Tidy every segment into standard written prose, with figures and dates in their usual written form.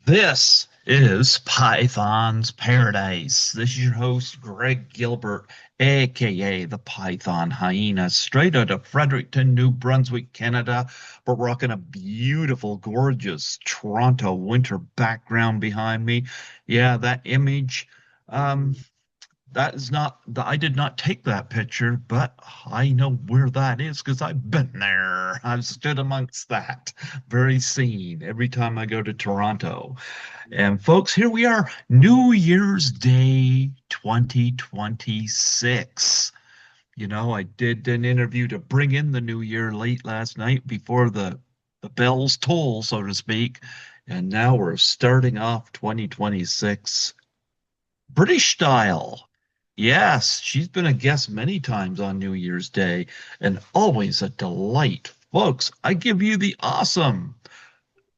This is Python's Paradise. This is your host, Greg Gilbert, aka the Python Hyena, straight out of Fredericton, New Brunswick, Canada. But rocking a beautiful, gorgeous Toronto winter background behind me. Yeah, that image. Um, that is not, I did not take that picture, but I know where that is because I've been there. I've stood amongst that very scene every time I go to Toronto. And folks, here we are, New Year's Day 2026. I did an interview to bring in the new year late last night before the bells toll, so to speak. And now we're starting off 2026 British style. Yes, she's been a guest many times on New Year's Day and always a delight. Folks, I give you the awesome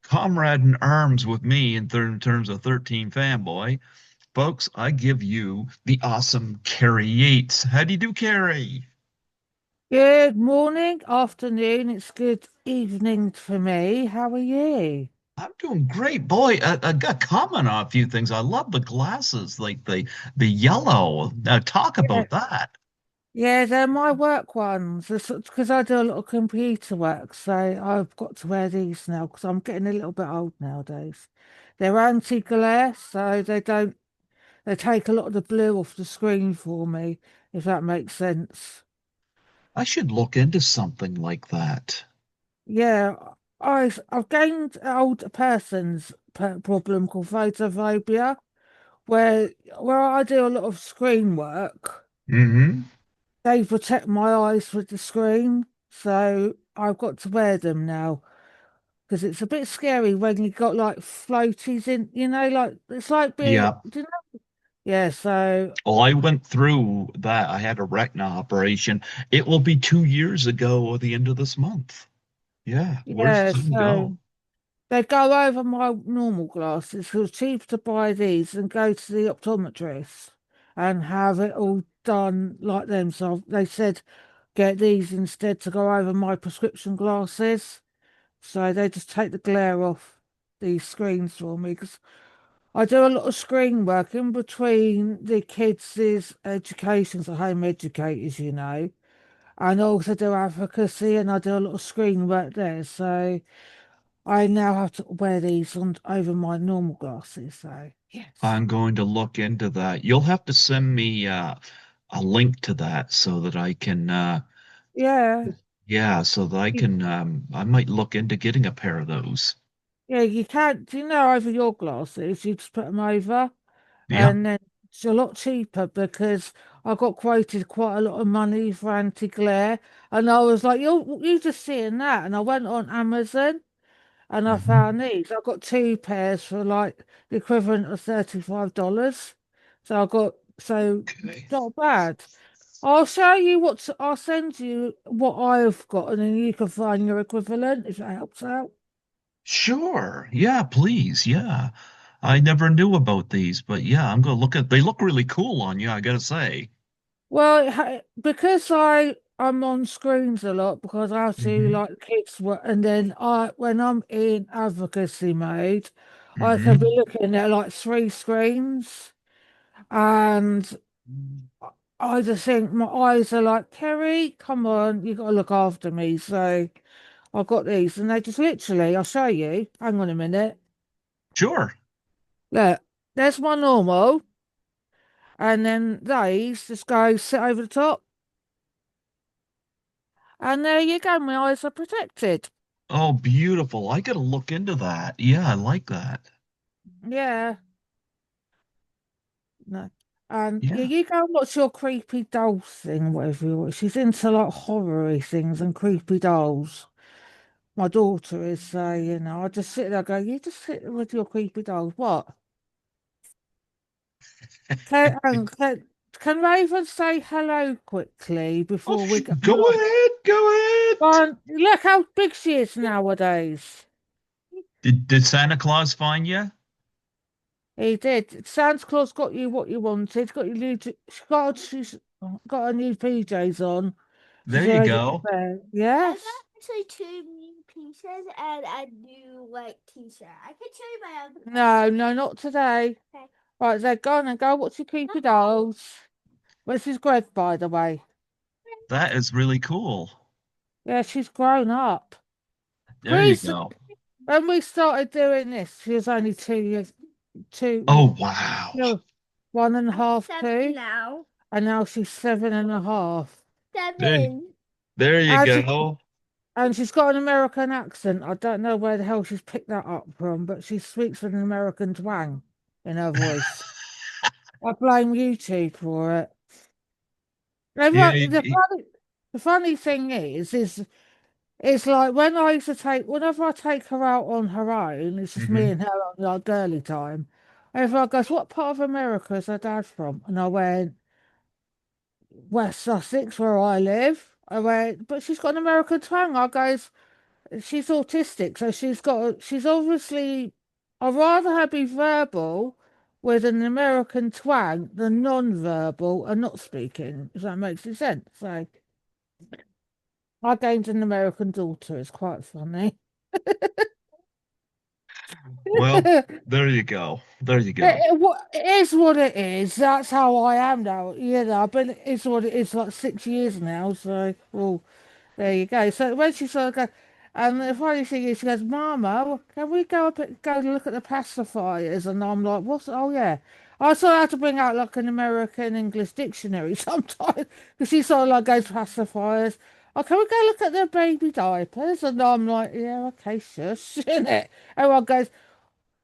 comrade in arms with me in terms of 13 fanboy. Folks, I give you the awesome Kerry Yates. How do you do, Kerry? Good morning, afternoon. It's good evening for me. How are you? I'm doing great, boy. I got comment on a few things. I love the glasses, like the yellow. Now talk Yeah, about that. yeah, they're my work ones. Because I do a lot of computer work, so I've got to wear these now because I'm getting a little bit old nowadays. They're anti-glare, so they take a lot of the blue off the screen for me, if that makes sense. I should look into something like that. Yeah, I've gained an old person's problem called photophobia, where where I do a lot of screen work. Hmm. They protect my eyes with the screen, so I've got to wear them now because it's a bit scary when you got like floaties in, like it's like being, Yeah. do you know? Yeah, so Well, I went through that. I had a retina operation. It will be 2 years ago at the end of this month. Yeah, where's yeah, time go? so they go over my normal glasses. So it's cheaper to buy these and go to the optometrist and have it all done like them. So they said get these instead to go over my prescription glasses. So they just take the glare off these screens for me because I do a lot of screen work in between the kids' educations, the home educators, and I also do advocacy and I do a lot of screen work there. So I now have to wear these on over my normal glasses. So yes. I'm going to look into that. You'll have to send me a link to that so that I can Yeah. yeah, so that I You, can I might look into getting a pair of those. yeah, you can't, do you know, over your glasses, you just put them over. Yeah. And then it's a lot cheaper because I got quoted quite a lot of money for anti-glare, and I was like, you just seeing that?" And I went on Amazon and I Mhm. found these. I got two pairs for like the equivalent of $35. So I got so Okay. not bad. I'll send you what I've got, and then you can find your equivalent if that helps out. Sure. Yeah, please. Yeah. I never knew about these, but yeah, I'm gonna look at they look really cool on you, I gotta say. Well, because I'm on screens a lot because I have to Hmm. like kids work, and then I when I'm in advocacy mode, I can be Hmm. looking at like three screens, and I just think my eyes are like, Kerry, come on, you got to look after me. So I've got these, and they just literally, I'll show you. Hang on a minute. Sure. Look, there's my normal, and then these just go sit over the top, and there you go. My eyes are protected. Oh, beautiful. I gotta look into that. Yeah, I like that. Yeah, no. And yeah, Yeah. you go and watch your creepy dolls thing, whatever you want. She's into like horror things and creepy dolls. My daughter is, so I just sit there and go, you just sit there with your creepy dolls. What? Can Raven say hello quickly Oh, before we go? go ahead, go ahead. Look how big she is nowadays. Did Santa Claus find you? He did. Santa Claus got you what you wanted. Got you new. She's got her new PJs on. She's There you ready to go. bed. Yes. Actually two new pieces and a new No, no, not today. Right, they're gone and go watch your creepy dolls. This is Greg, by the way. That is really cool. Yeah, she's grown up. There you Grease, go. when we started doing this, she was only 2 years, two, Oh, wow. no, 1.5, two, and now she's 7.5. There, there you And she, go. and she's got an American accent. I don't know where the hell she's picked that up from, but she speaks with an American twang in her voice. I blame YouTube for it. Yeah, The funny thing is it's like when I used to whenever I take her out on her own, it's just me hmm and her on our girly time. Everyone goes, "What part of America is her dad from?" And I went, "West Sussex, where I live." I went, "But she's got an American twang." I goes, "She's autistic, so she's obviously, I'd rather her be verbal with an American twang than non-verbal and not speaking, if that makes any sense." So I gained an American daughter. It's quite funny. Well, there you go. There you go. It is what it is. That's how I am now. You know, I've been, it's what it is, like 6 years now. So, well, there you go. So when she sort of goes, and the funny thing is, she goes, "Mama, can we go up and go look at the pacifiers?" And I'm like, "What's? Oh yeah." I sort of have to bring out like an American English dictionary sometimes because she sort of like goes pacifiers. "Oh, can we go look at their baby diapers?" And I'm like, "Yeah, okay, shush," isn't it? Everyone goes,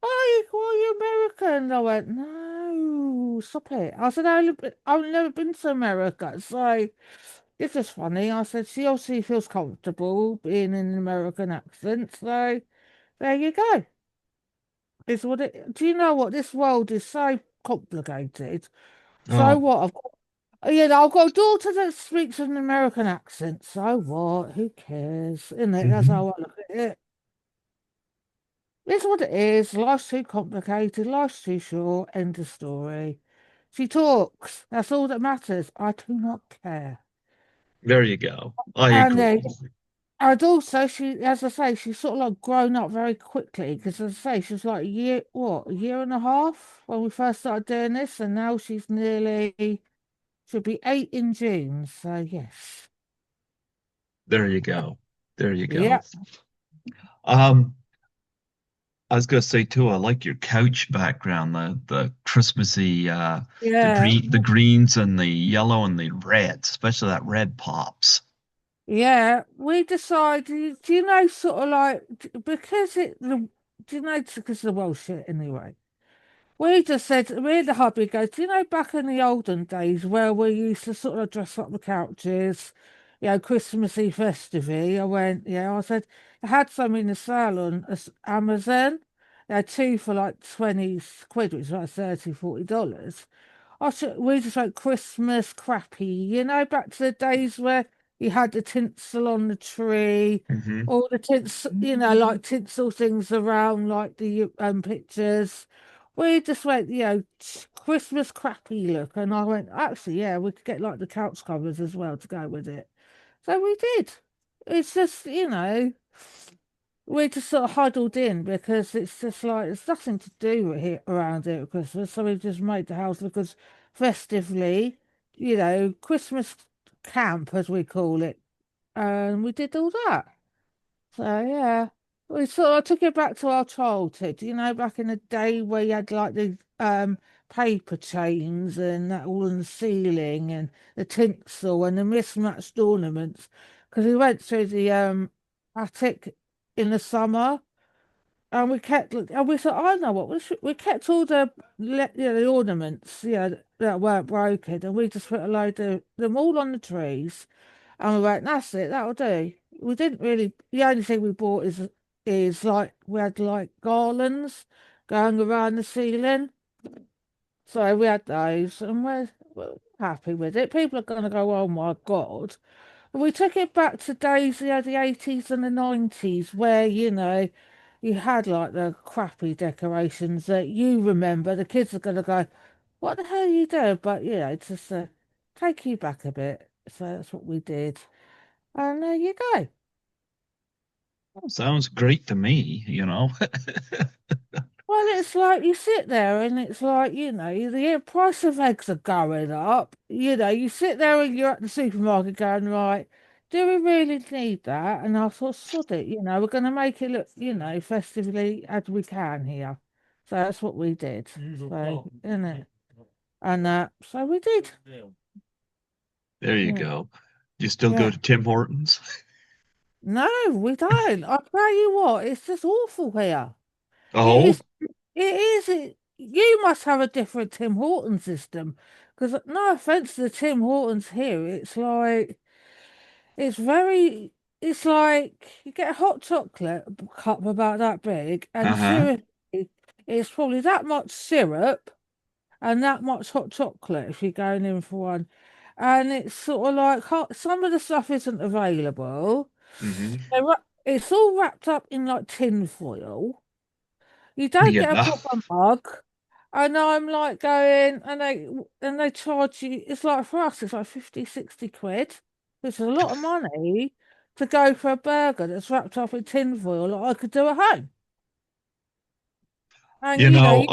are you American?" I went, "No, stop it." I said, I've never been to America. So it's just funny. I said, she obviously feels comfortable being in an American accent. So there you go. It's what it, do you know what? This world is so complicated. So Oh, what? You know, I've got a daughter that speaks an American accent. So what? Who cares? Isn't it? That's hmm how I look at it. It's what it is. Life's too complicated. Life's too short. End of story. She talks. That's all that matters. I do not care. There you go. I And agree. and also she, as I say, she's sort of like grown up very quickly because, as I say, she was like a year and a half when we first started doing this, and now she'll be 8 in June. So yes, There you go. There you yeah, go. Um, I was gonna say too, I like your couch background, the Christmassy yeah. the greens and the yellow and the red, especially that red pops. Yeah, we decided, do you know, sort of like, do you know, because of the Welsh shit anyway. We just said, me and the hubby goes, do you know, back in the olden days where we used to sort of dress up the couches, Christmassy, festively? I went, yeah, I said, I had some in the salon as Amazon. They had two for like 20 quid, which is like $30, $40. We just went Christmas crappy, back to the days where you had the tinsel on the tree, hmm all the tinsel, like tinsel things around, like the pictures. We just went, Christmas crappy look, and I went, actually, yeah, we could get like the couch covers as well to go with it. So we did. It's just, we just sort of huddled in because it's just like it's nothing to do here around here at Christmas. So we just made the house look as festively, Christmas camp as we call it. And we did all that. So yeah. We sort of took it back to our childhood, back in the day where you had like the paper chains and that all on the ceiling and the tinsel and the mismatched ornaments. Because we went through the attic in the summer and we thought, I know what, we kept all the ornaments, that weren't broken, and we just put a load of them all on the trees, and we went, that's it, that'll do. We didn't really, the only thing we bought is like, we had like garlands going around the ceiling, so we had those, and we're happy with it. People are going to go, oh my God. We took it back to days, the 80s and the 90s, where, you had like the crappy decorations that you remember. The kids are going to go, what the hell are you doing? But, it's just take you back a bit. So that's what we did. And there you go. Sounds great to me. Well, it's like you sit there and it's like, the price of eggs are going up. You sit there and you're at the supermarket going, right, do we really need that? And I thought, sod it, we're going to make it look, festively as we can here. So that's what we did. So, And so we did. There you Yeah. go. You still go Yeah. to Tim Hortons? No, we don't. I tell you what, it's just awful here. It Oh, is. You must have a different Tim Horton system, because no offense to the Tim Hortons here, it's very. It's like you get a hot chocolate cup about that big, and uh-huh. seriously, it's probably that much syrup and that much hot chocolate if you're going in for one. And it's sort of like some of the stuff isn't available. Hmm. It's all wrapped up in like tin foil. You don't get a Yeah. proper mug. And I'm like going, and they charge you, it's like for us, it's like 50, 60 quid, which is a lot of money to go for a burger that's wrapped up in tin foil like I could do at home. And You know,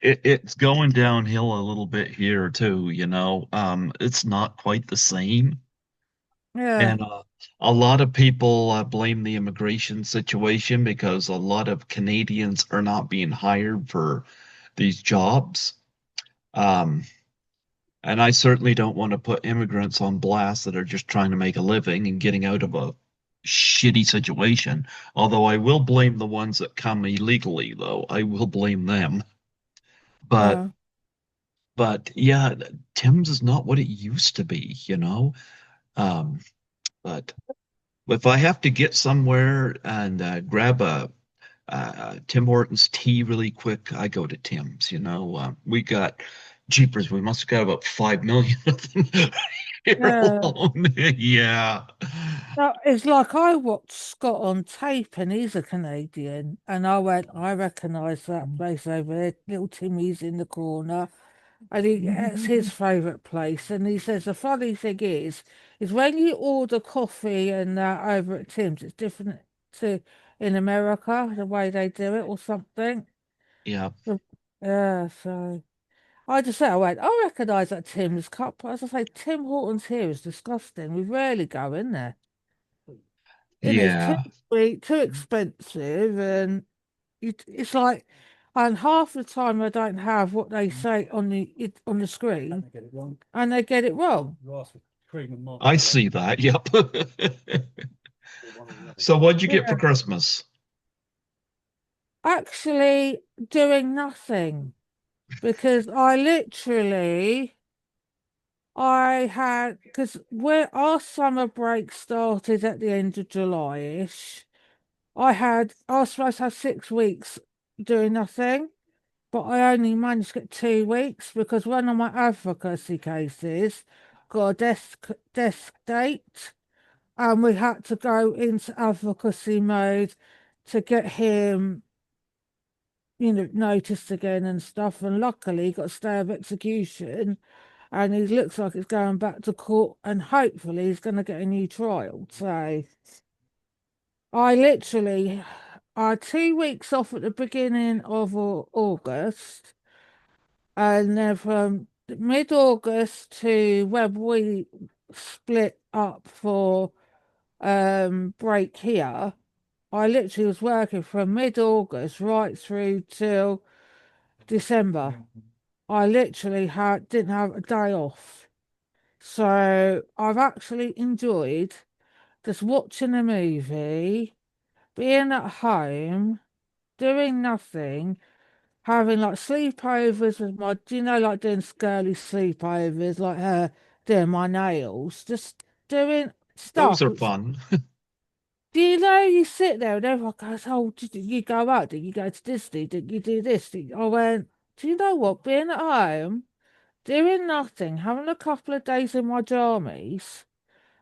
it's going downhill a little bit here too. It's not quite the same. yeah, And a lot of people blame the immigration situation because a lot of Canadians are not being hired for these jobs. Um, and I certainly don't want to put immigrants on blast that are just trying to make a living and getting out of a shitty situation. Although I will blame the ones that come illegally, though. I will blame them. But yeah, yeah, Tim's is not what it used to be. Um, but if I have to get somewhere and grab a Tim Hortons tea really quick, I go to Tim's. We got jeepers. We must have got about 5 million of them here yeah. alone. Yeah, No, it's like I watched Scott on tape and he's a Canadian. And I recognise that place over there. Little Timmy's in the corner. And it's his favourite place. And he says the funny thing is when you order coffee and that over at Tim's, it's different to in America, the way they do it or something. yeah, So- Yeah, so I just said, I recognise that Tim's cup. But as I say, Tim Hortons here is disgusting. We rarely go in there. It is too yeah. sweet, too expensive, and it's like, and half the time I don't have what they say on the screen, and they get it wrong. I see that. Yep. So what'd you get for Yeah. Christmas? Actually, doing nothing because I had because where our summer break started at the end of July-ish. I was supposed to have 6 weeks doing nothing. But I only managed to get 2 weeks because one of my advocacy cases got a desk date, and we had to go into advocacy mode to get him, noticed again and stuff. And luckily, he got a stay of execution, and he looks like he's going back to court, and hopefully, he's going to get a new trial. So I literally, I had 2 weeks off at the beginning of August. And then from mid-August to when we split up for break here, I literally was working from mid-August right through till December. I literally didn't have a day off. So I've actually enjoyed just watching a movie, being at home, doing nothing, having like sleepovers with like doing girly sleepovers, like her doing my nails, just doing Those stuff. are fun. You sit there and everyone goes, oh, did you go out? Did you go to Disney? Did you do this? I went, do you know what? Being at home, doing nothing, having a couple of days in my jammies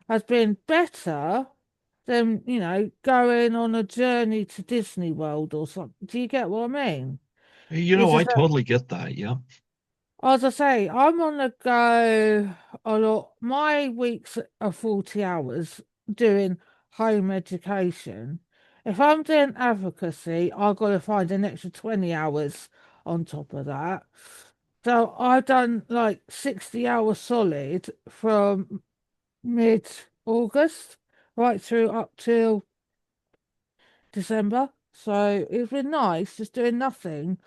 has been better than, going on a journey to Disney World or something. Do you get what I mean? It's I just totally get that. Yeah. as I say, I'm on the go a lot. My weeks are 40 hours doing home education. if I'm doing advocacy, I've got to find an extra 20 hours on top of that. So I've done like 60 hours solid from mid-August right through up till December. So it's been nice just doing nothing.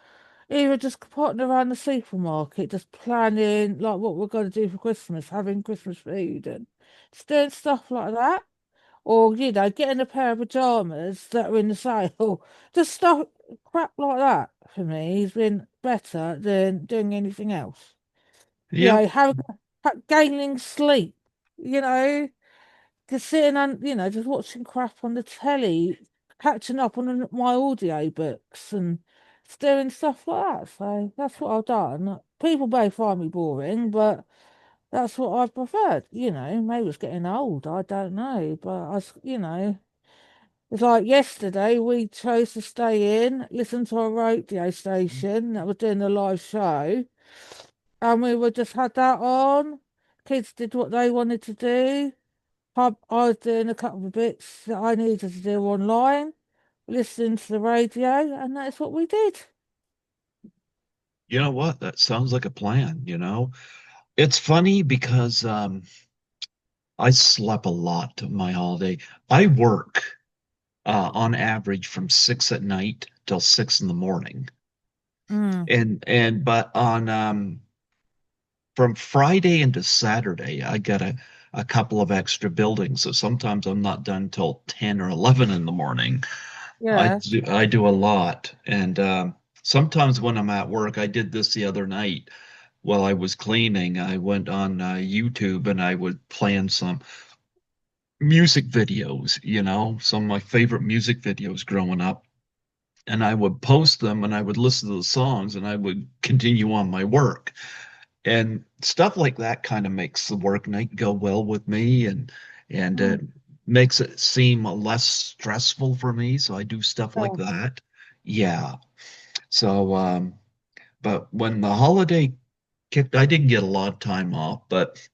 Either just potting around the supermarket, just planning like what we're going to do for Christmas, having Christmas food and just doing stuff like that. Or, getting a pair of pajamas that are in the sale. Just stuff, crap like that for me has been better than doing anything else. Yep. Gaining sleep, you know, just sitting and, just watching crap on the telly, catching up on my audio books and just doing stuff like that. So that's what I've done. People may find me boring, but that's what I've preferred, Maybe it's getting old, I don't know. But it's like yesterday we chose to stay in, listen to a radio station that was doing a live show, and we were just had that on. Kids did what they wanted to do. I was doing a couple of bits that I needed to do online, listening to the radio, and that's what we did. You know what? That sounds like a plan. It's funny because I slept a lot my holiday. I work on average from 6 at night till 6 in the morning. Mm, But on from Friday into Saturday, I got a couple of extra buildings. So sometimes I'm not done till 10 or 11 in the morning. yeah. I do a lot. And sometimes when I'm at work, I did this the other night while I was cleaning. I went on YouTube and I would plan some music videos, some of my favorite music videos growing up. And I would post them and I would listen to the songs and I would continue on my work. And stuff like that kind of makes the work night go well with me and Mm, makes it seem less stressful for me. So I do stuff like yeah. that. Yeah. So but when the holiday kicked, I didn't get a lot of time off, but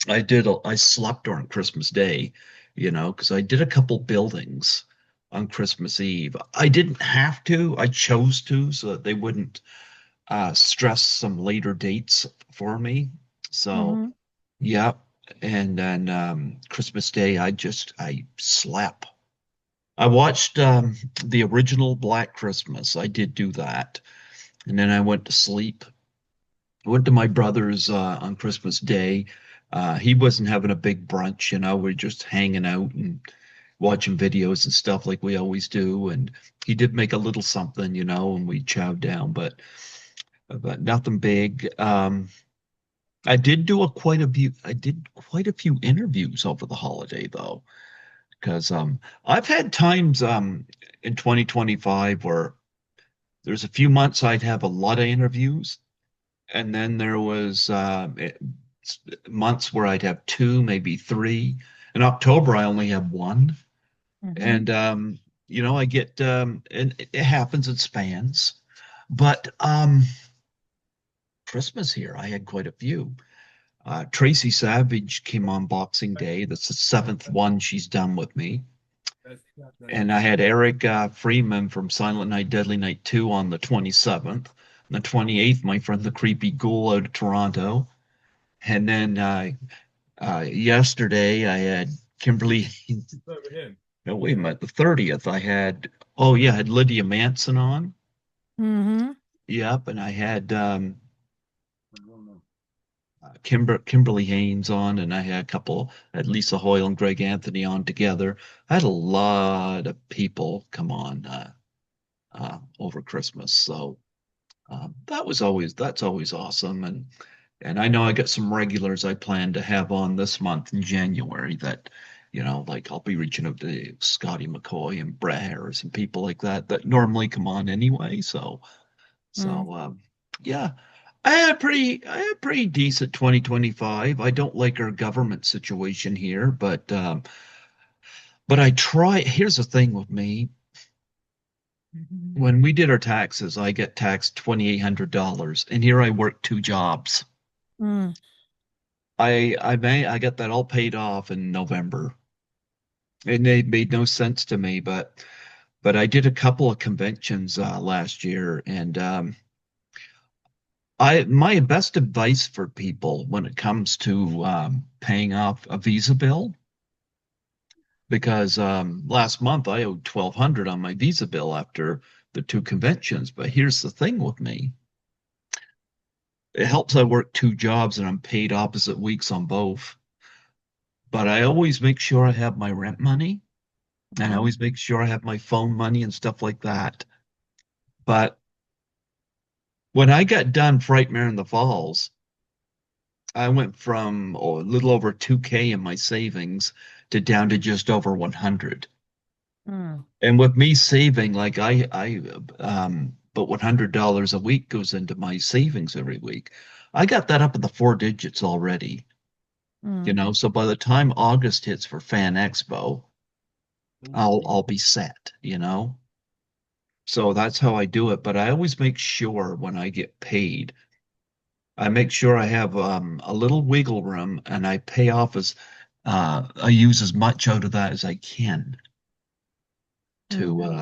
I slept on Christmas Day, because I did a couple buildings on Christmas Eve. I didn't have to, I chose to so that they wouldn't stress some later dates for me. So, Mm-hmm. yeah. And then Christmas Day, I slept. I watched the original Black Christmas. I did do that. And then I went to sleep. I went to my brother's on Christmas Day. He wasn't having a big brunch, we're just hanging out and watching videos and stuff like we always do. And he did make a little something, and we chowed down, but nothing big. I did quite a few interviews over the holiday though, because I've had times in 2025 where there's a few months I'd have a lot of interviews, and then there was months where I'd have two, maybe three. In October, I only have one, Mm-hmm. and I get and it happens, it spans. But Christmas here, I had quite a few. Tracy Savage came on Boxing Day. That's the seventh one she's done with me. And I had Eric Freeman from Silent Night, Deadly Night 2 on the 27th. On the 28th, my friend the Creepy Ghoul out of Toronto. And then yesterday, I had Kimberly. No, wait a minute. The 30th, oh, yeah, I had Lydia Manson on. Mm-hmm. Yep. And I had Kimberly Haynes on, and I had a couple, I had Lisa Hoyle and Greg Anthony on together. I had a lot of people come on over Christmas. So that's always awesome. And I know I got some regulars I plan to have on this month in January that, like I'll be reaching out to Scotty McCoy and Brett Harris and people like that normally come on anyway. Mm. Yeah, I had pretty decent 2025. I don't like our government situation here, but I try. Here's the thing with me. When we did our taxes, I get taxed $2,800, and here I work two jobs. Mm. I got that all paid off in November, and it made no sense to me. But But I did a couple of conventions last year, and I my best advice for people when it comes to paying off a Visa bill, because last month I owed 1,200 on my Visa bill after the two conventions. But here's the thing with me. It helps I work two jobs and I'm paid opposite weeks on both. But I always make sure I have my rent money and I Mm, always make sure I have my phone money and stuff like that. But when I got done Frightmare in the Falls, I went from a little over 2K in my savings to down to just over 100. mm, And with me saving, like but $100 a week goes into my savings every week. I got that up in the four digits already, you mm. know. So by the time August hits for Fan Expo, I'll be set, you know. So that's how I do it. But I always make sure when I get paid, I make sure I have a little wiggle room and I pay off I use as much out of that as I can to Mm,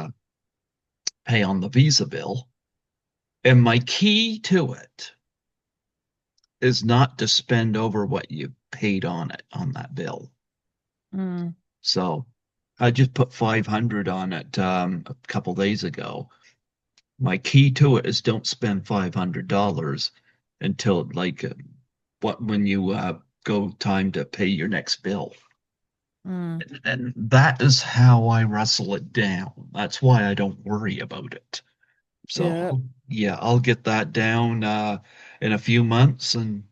pay on the Visa bill. And my key to it is not to spend over what you paid on it on that bill. mm, So I just put 500 on it a couple days ago. My key to it is don't spend $500 until like what when you go time to pay your next bill. mm. And that is how I wrestle it down. That's why I don't worry about it. Yeah. So yeah, I'll get that down in a few months, and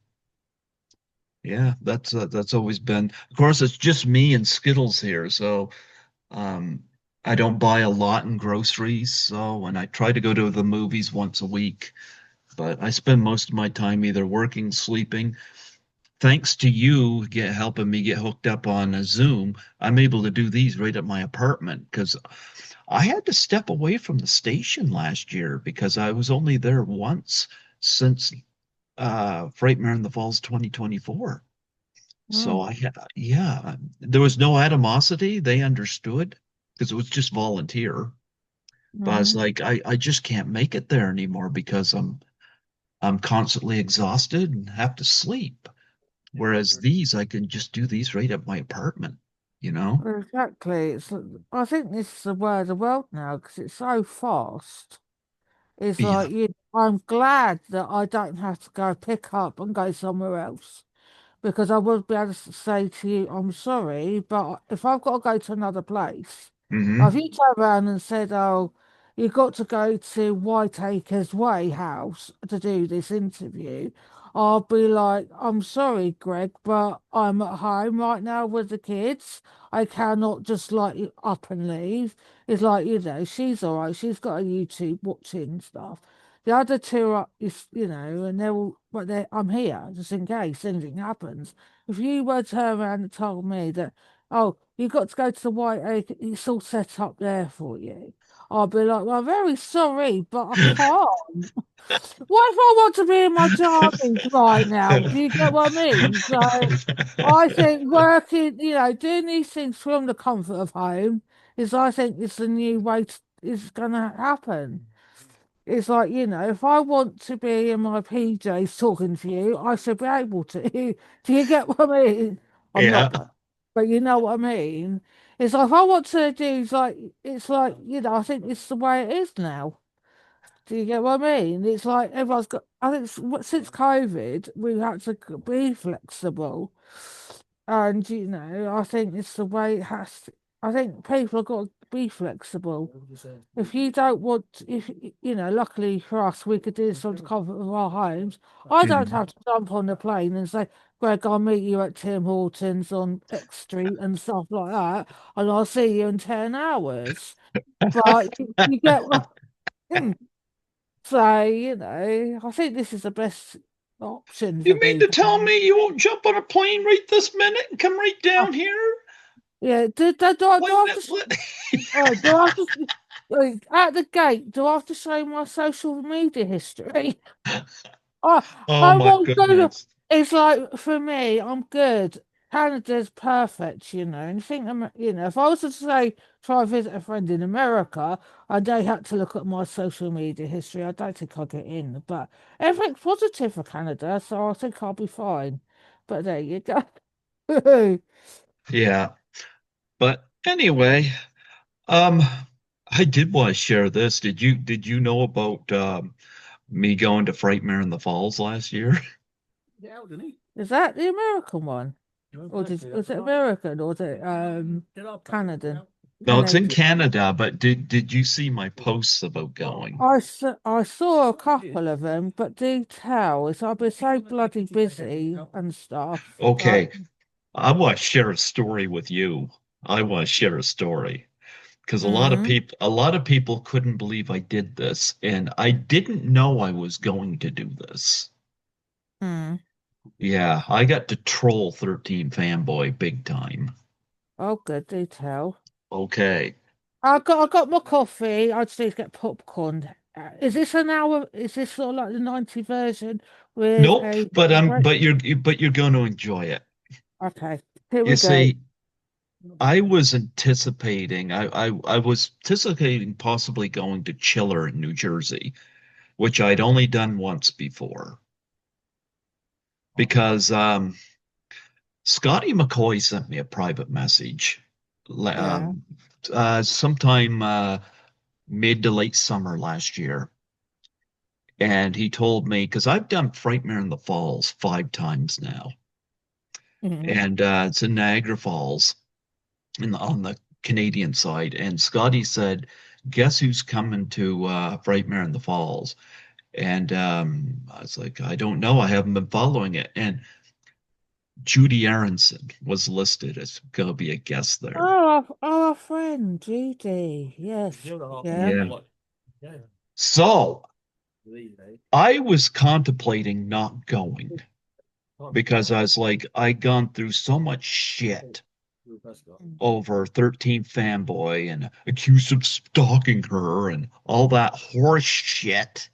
yeah, that's always been. Of course, it's just me and Skittles here, so um, I don't buy a lot in groceries. So when I try to go to the movies once a week, but I spend most of my time either working, sleeping. Thanks to you get helping me get hooked up on a Zoom, I'm able to do these right at my apartment because I had to step away from the station last year because I was only there once since Frightmare in the Falls 2024. So Mm, yeah, there was no animosity. They understood because it was just volunteer. But I was mm. like, I just can't make it there anymore because I'm constantly exhausted and have to sleep. Whereas these, I can just do these right at my apartment, you know? Exactly. I think this is the way of the world now because it's so fast. It's Yeah. like I'm glad that I don't have to go pick up and go somewhere else because I would be able to say to you, I'm sorry, but if I've got to go to another place, like if Hmm. you turn around and said, oh, you've got to go to Whiteacres Way house to do this interview, I'll be like, I'm sorry, Greg, but I'm at home right now with the kids. I cannot just like up and leave. It's like, she's all right. She's got a YouTube watching stuff. The other two are, and they're all, but I'm here just in case anything happens. If you were to turn around and told me that, oh, you've got to go to the White Acre, it's all set up there for you, I'd be like, well, I'm very sorry, but I can't. What if I want to be in my jammies right now? Do you get what I mean? So I think working, doing these things from the comfort of home I think, is the new way is going to happen. It's like, if I want to be in my PJs talking to you, I should be able to. Do you get what I mean? I'm not, Yeah. but you know what I mean? It's like, if I want to do, it's like, I think it's the way it is now. Do you get what I mean? It's like everyone's got, I think since COVID, we had to be flexible. And, I think it's the way it has to, I think people have got to be flexible. If you don't want, if luckily for us, we could do this from the comfort of our homes. I don't Mhm. have to jump on the plane and say, Greg, I'll meet you at Tim Hortons on X Street and stuff like that, and I'll see you in 10 hours. But you get what, so, I think this is the best option for You mean to people. tell me you won't jump on a plane right this minute and come right Uh, down here? yeah, do I have to, What? do I have to, at the gate, do I have to show my social media history? I, Oh I my won't go. goodness. It's like, for me, I'm good. Canada's perfect, and you think, if I was to say try and visit a friend in America, and they had to look at my social media history. I don't think I'll get in, but everything's positive for Canada, so I think I'll be fine. But there you go. Yeah. But anyway, um, I did want to share this. Did you know about me going to Frightmare in the Falls last year? Is that the American one? Was it American or was it Canadian? No, it's in Canadian. Canada, but did you see my posts about going? I saw a couple of them, but do tell, is I've been so bloody busy and stuff. Like, Okay, I want to share a story with you. I want to share a story because mm, a lot of people couldn't believe I did this, and I didn't know I was going to do this. mm. Yeah, I got to troll 13 fanboy big time. Oh, good, do tell. Okay. I got my coffee. I just need to get popcorn. Is this an hour? Is this sort of like the 90 version with Nope, a but break? you're going to enjoy it. Okay, here You we go. see, I was anticipating possibly going to Chiller in New Jersey, which I'd only done once before because Scotty McCoy sent me a private message Yeah. um, sometime mid to late summer last year. And he told me, because I've done Frightmare in the Falls 5 times now, Mhm. and it's in Niagara Falls on the Canadian side. And Scotty said, guess who's coming to Frightmare in the Falls? And I was like, I don't know. I haven't been following it. And Judy Aronson was listed as going to be a guest there. Our friend Judy. Yes. Yeah. Yeah. So I was contemplating not going because I was like, I'd gone through so much shit over 13 fanboy and accused of stalking her and all that horse shit,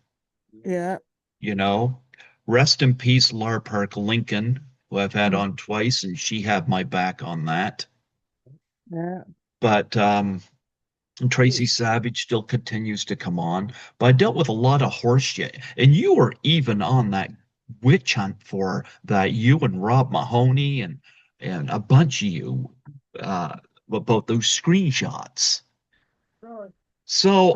Yeah. you know. Rest in peace, Lar Park Lincoln, who I've had Mm. on twice, and she had my back on that. Yeah. But Tracy Savage still continues to come on. But I dealt with a lot of horse shit. And you were even on that witch hunt for that, you and Rob Mahoney and a bunch of you about those screenshots. I, So,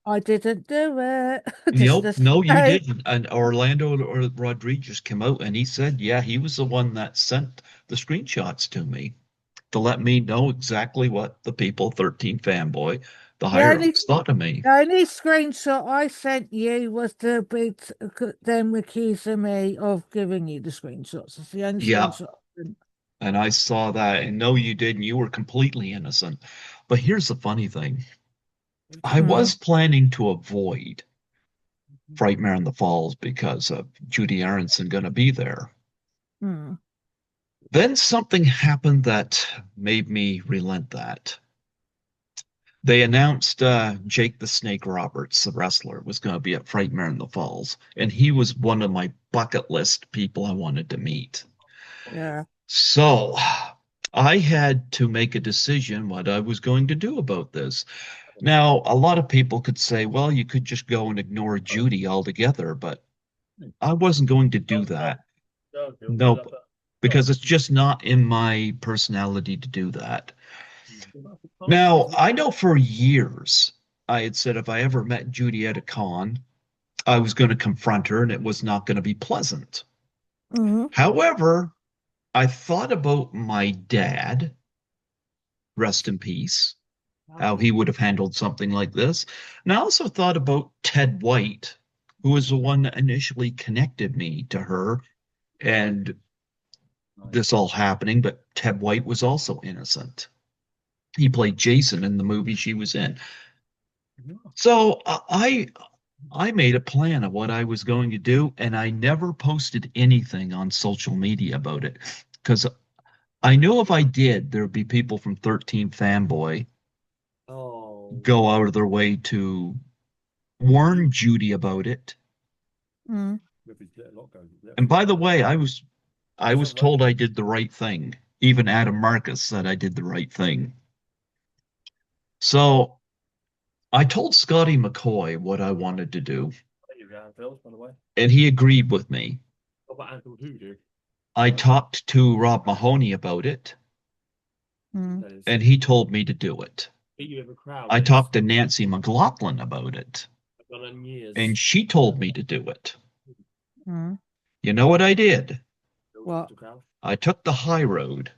I didn't do it. Just nope, to no, you say. didn't. And Orlando or Rodriguez came out and he said, yeah, he was the one that sent the screenshots to me to let me know exactly what the people, 13 fanboy, the The higher only ups thought of me. the only screenshot I sent you was to be them accusing me of giving you the screenshots. It's the only Yeah. screenshot. And I saw that, and no, you didn't. You were completely innocent. But here's the funny thing. I Mm, was planning to avoid Frightmare in the Falls because of Judy Aronson going to be there. mm, Then something happened that made me relent that. They announced Jake the Snake Roberts, the wrestler, was going to be at Frightmare in the Falls, and he was one of my bucket list people I wanted to meet. yeah. So I had to make a decision what I was going to do about this. Now, a lot of people could say, well, you could just go and ignore Judy altogether, but I wasn't going to do that. Nope, because it's just not in my personality to do that. Now, I know for years I had said if I ever met Judy at a con, I was going to confront her and it was not going to be pleasant. Hmm. However, I thought about my dad, rest in peace, how he would have handled something like this. And I also thought about Ted White, who was the one that initially connected me to her and this all happening, but Ted White was also innocent. He played Jason in the movie she was in. So I made a plan of what I was going to do, and I never posted anything on social media about it because I knew if I did, there would be people from 13 Fanboy go out of their way to warn Judy about it. Mm. And by the way, I was told I did the right thing. Even Adam Marcus said I did the right thing. So I told Scotty McCoy what I wanted to do, There you go, Phil, by the way. and he agreed with me. What about Uncle Hoodoo? I talked to Rob Mahoney about it, Mm. That is, and he told me to do it. you have a crowd I is talked to Nancy McLaughlin about it, I've gone on and years. she told me to do it. Mm. You know what I did? Built What? a crowd. I took the high road.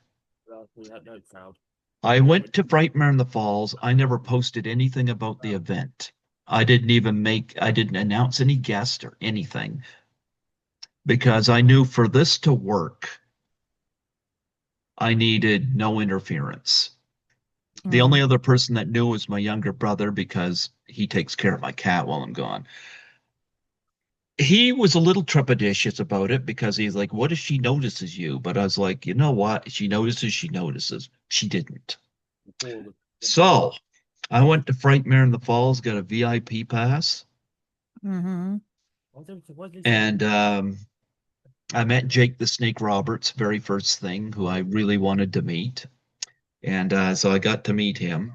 Well, we had no crowd. I Yeah, went to Frightmare in the Falls. I never posted anything about the event. I didn't announce any guest or anything because I knew for this to work, I needed no interference. The Mm. only other person that knew was my younger brother because he takes care of my cat while I'm gone. He was a little trepidatious about it because he's like, what if she notices you? But I was like, you know what? She notices, she notices. She didn't. before the So I went to Frightmare in the Falls, got a VIP pass, Mm-hmm. Why did he say and I met Jake the Snake Roberts, very first thing, who I really wanted to meet. And so I got to meet him.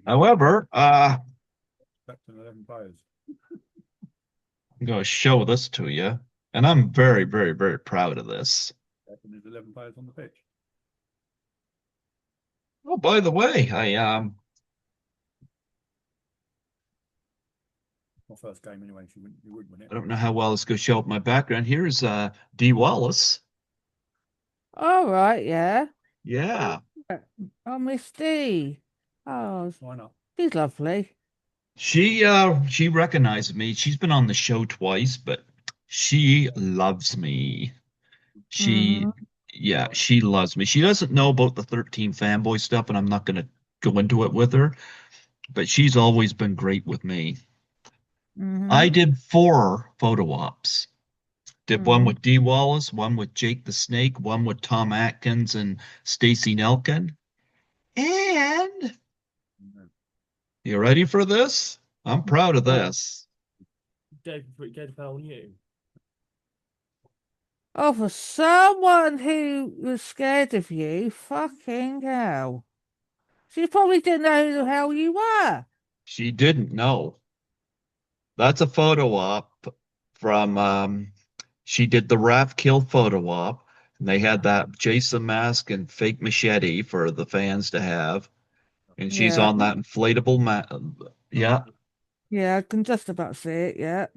However, I'm going to show this to you, and I'm very, very, very proud of this. there's 11 players on the pitch? Oh, by the way, My first game anyway, you wouldn't win it. I don't know how well it's going to show up my background. Here's D. Wallace. All right, yeah. Yeah. Oh, Miss D. Oh, Why not? she's lovely. She recognized me. She's been on the show twice, but she loves me. She Mm-hmm. yeah, she loves me. She doesn't know about the 13 fanboy stuff, and I'm not gonna go into it with her, but she's always been great with me. I Mm-hmm. did 4 photo ops. Did one Mm-hmm. with Dee Wallace, one with Jake the Snake, one with Tom Atkins and Stacy Nelkin. And No. you ready for this? I'm proud of Oh. this. Gave Bell you. Oh, for someone who was scared of you, fucking hell. She probably didn't know who the hell you were. She didn't know. That's a photo op from she did the Raph Kill photo op, and they had that Jason mask and fake machete for the fans to have. And she's Yeah, on that inflatable yeah. yeah, I can just about see it, yeah.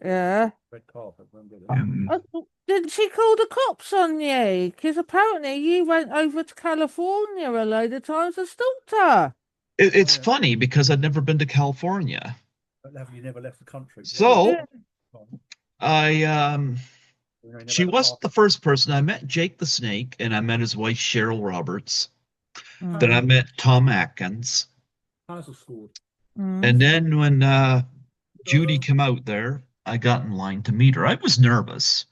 Yeah. Red carpet, won't get it. Didn't she call the cops on you? Because apparently you went over to California a load of times and stalked her. It's Yeah. funny because I'd never been to California. But have you never left the country? So Yeah. I You know, you never she had a wasn't passport. the first person. I met Jake the Snake and I met his wife Cheryl Roberts. Then I Mm, met Tom Atkins. Council scored. And mm, then when Judy came out there, I got in line to meet her. I was nervous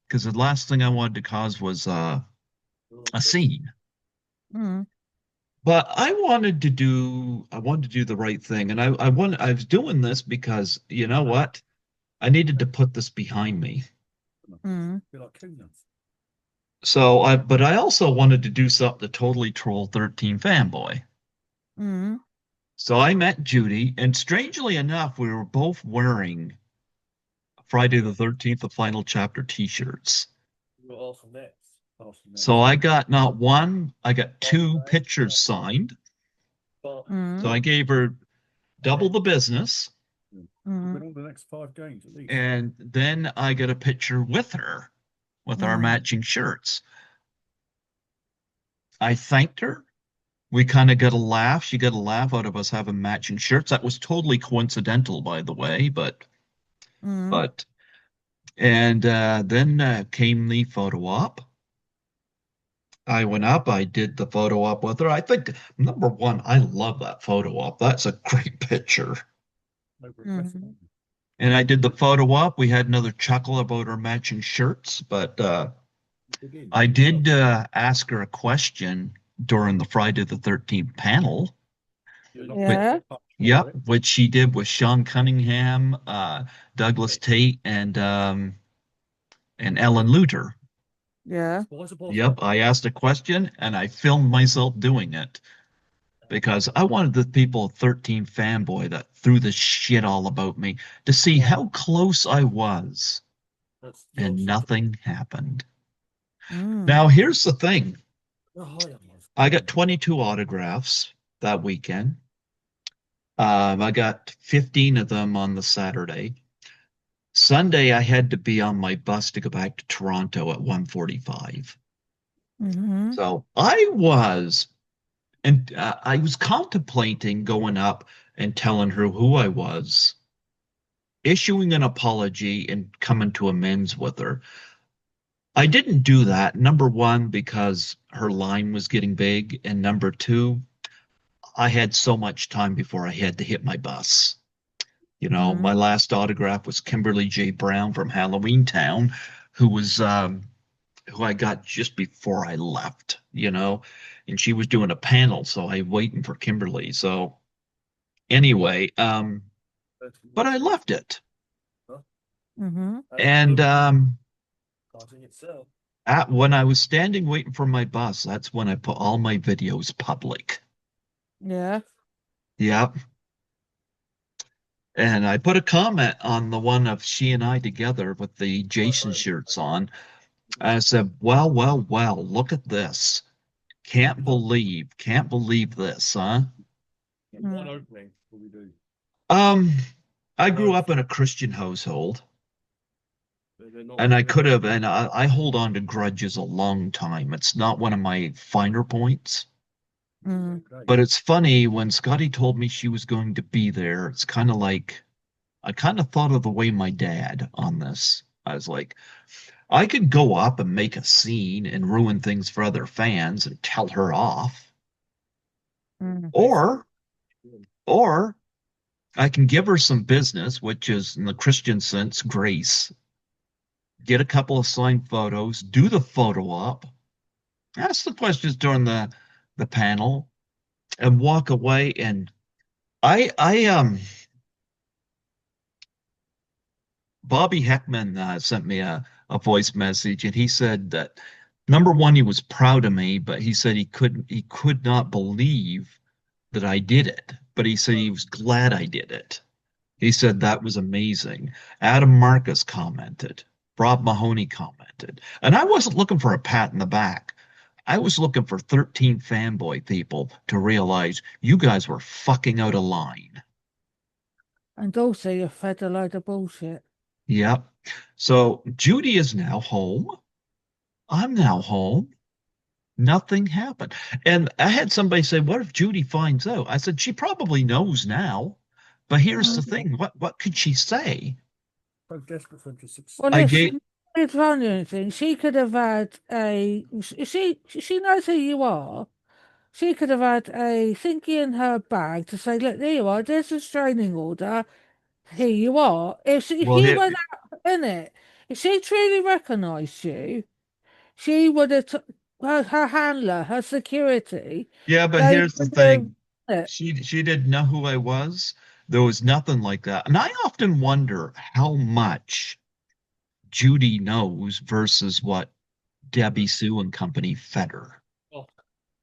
because the last thing I wanted to cause was a scene. mm, But I wanted to do the right thing. And I was doing this because you know what? I needed to put this behind me. mm, Be like Coonan. But I also wanted to do something to totally troll 13 fanboy. mm. So I met Judy, and strangely enough, we were both wearing Friday the 13th, the final chapter t-shirts. You got awesome nets. Awesome So nets. I got not one, I got 2 pictures signed. But So Mm, I gave her double the business. mm, win all the next 5 games at least. And then I got a picture with her with our mm, matching shirts. I thanked her. We kind of got a laugh. She got a laugh out of us having matching shirts. That was totally coincidental, by the way, mm, but and then came the photo op. I went up, I did the photo op with her. I think number one, I love that photo op. That's a great picture. Over aggressive. mm, And I did the photo op. We had another chuckle about our matching shirts, but Begin. I did ask her a question during the Friday the 13th panel. Which, yeah. yep, which she did with Sean Cunningham, Douglas Tate, and Ellen Luter. Yeah. Yep, I asked a question and I filmed myself doing it because I wanted the people 13 fanboy that threw the shit all about me to see how close I was, and nothing happened. Mm. Now, here's the thing. I got 22 autographs that weekend. I got 15 of them on the Saturday. Sunday, I had to be on my bus to go back to Toronto at 1:45. Mm-hmm. So I was contemplating going up and telling her who I was, issuing an apology, and coming to amends with her. I didn't do that. Number one, because her line was getting big, and number two, I had so much time before I had to hit my bus. You know, Mm-hmm. my last autograph was Kimberly J. Brown from Halloween Town, who was who I got just before I left, and she was doing a panel, so I waiting for Kimberly. So anyway, but I left it. Mm-hmm. And when I was standing waiting for my bus, that's when I put all my videos public. Yeah. Yep. And I put a comment on the one of she and I together with the Jason shirts on. I said, well, well, well, look at this. Can't believe this, huh? One opening will we do? Um, I grew up in a Christian household, and I hold on to grudges a long time. It's not one of my finer points, Mm. but it's funny when Scotty told me she was going to be there. It's kind of like I kind of thought of the way my dad on this. I was like, I could go up and make a scene and ruin things for other fans and tell her off, Mm. or or I can give her some business, which is in the Christian sense, grace, get a couple of signed photos, do the photo op, ask the questions during the panel, and walk away. And I Bobby Heckman sent me a voice message, and he said that number one, he was proud of me, but he said he could not believe that I did it, but he said he was glad I did it. He said that was amazing. Adam Marcus commented. Rob Mahoney commented. And I wasn't looking for a pat in the back. I was looking for 13 fanboy people to realize you guys were fucking out of line. And also, you're fed a load of bullshit. Yep. So Judy is now home. I'm now home. Nothing happened. And I had somebody say, what if Judy finds out? I said, she probably knows now. But here's the thing. What could she say? So desperate for him to succeed. Well, I gave listen, it's funny anything. She could have had she knows who you are. She could have had a thingy in her bag to say, look, there you are, there's a restraining order. Here you are. If well you here, went out in it, if she truly recognised you, she would have her handler, her security, yeah, but they here's the would have thing. She didn't know who I was. There was nothing like that. And I often wonder how much Judy knows versus what Debbie Sue and company fed her.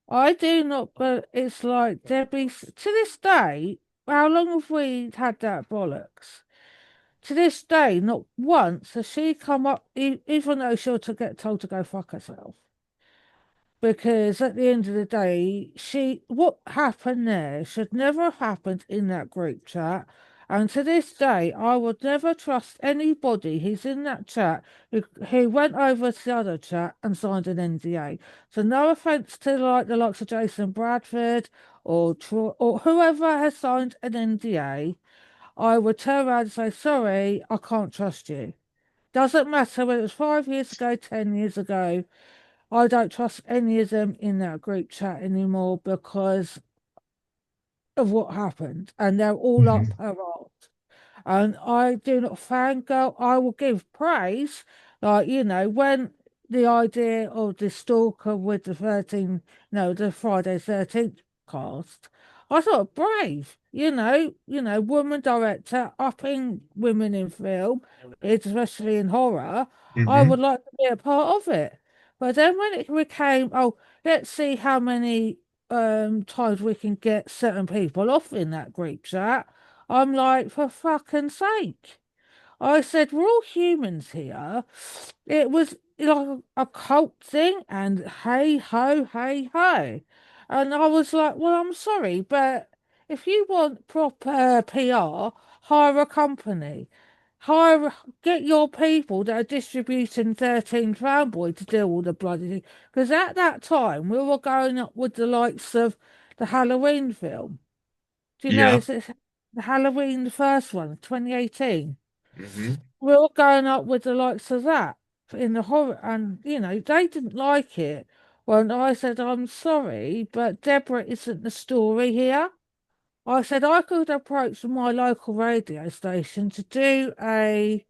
I do not, but it's like Debbie, to this day, how long have we had that bollocks? To this day, not once has she come up, even though she'll to get told to go fuck herself. Because at the end of the day, what happened there should never have happened in that group chat. And to this day, I would never trust anybody who's in that chat who went over to the other chat and signed an NDA. So no offense to like the likes of Jason Bradford or or whoever has signed an NDA, I would turn around and say, sorry, I can't trust you. Doesn't matter whether it was 5 years ago, 10 years ago. I don't trust any of them in that group chat anymore because of what happened, and they're all up Mhm. her arse. And I do not fangirl. I will give praise, like when the idea of the stalker with the 13, no, the Friday 13th cast, I thought brave. Woman director upping women in film, especially in horror. I Mhm. would like to be a part of it. But then when it became, oh, let's see how many times we can get certain people off in that group chat, I'm like, for fucking sake. I said, we're all humans here. It was like a cult thing, and hey ho, hey ho. And I was like, well, I'm sorry, but if you want proper PR, hire a company. Hire, get your people that are distributing 13 Fanboy to do all the bloody thing. Because at that time, we were going up with the likes of the Halloween film. Do you know, Yeah. it's the Halloween, the first one, 2018. Hmm. We were going up with the likes of that in the horror, and they didn't like it. When I said, I'm sorry, but Deborah isn't the story here. I said I could approach my local radio station to do a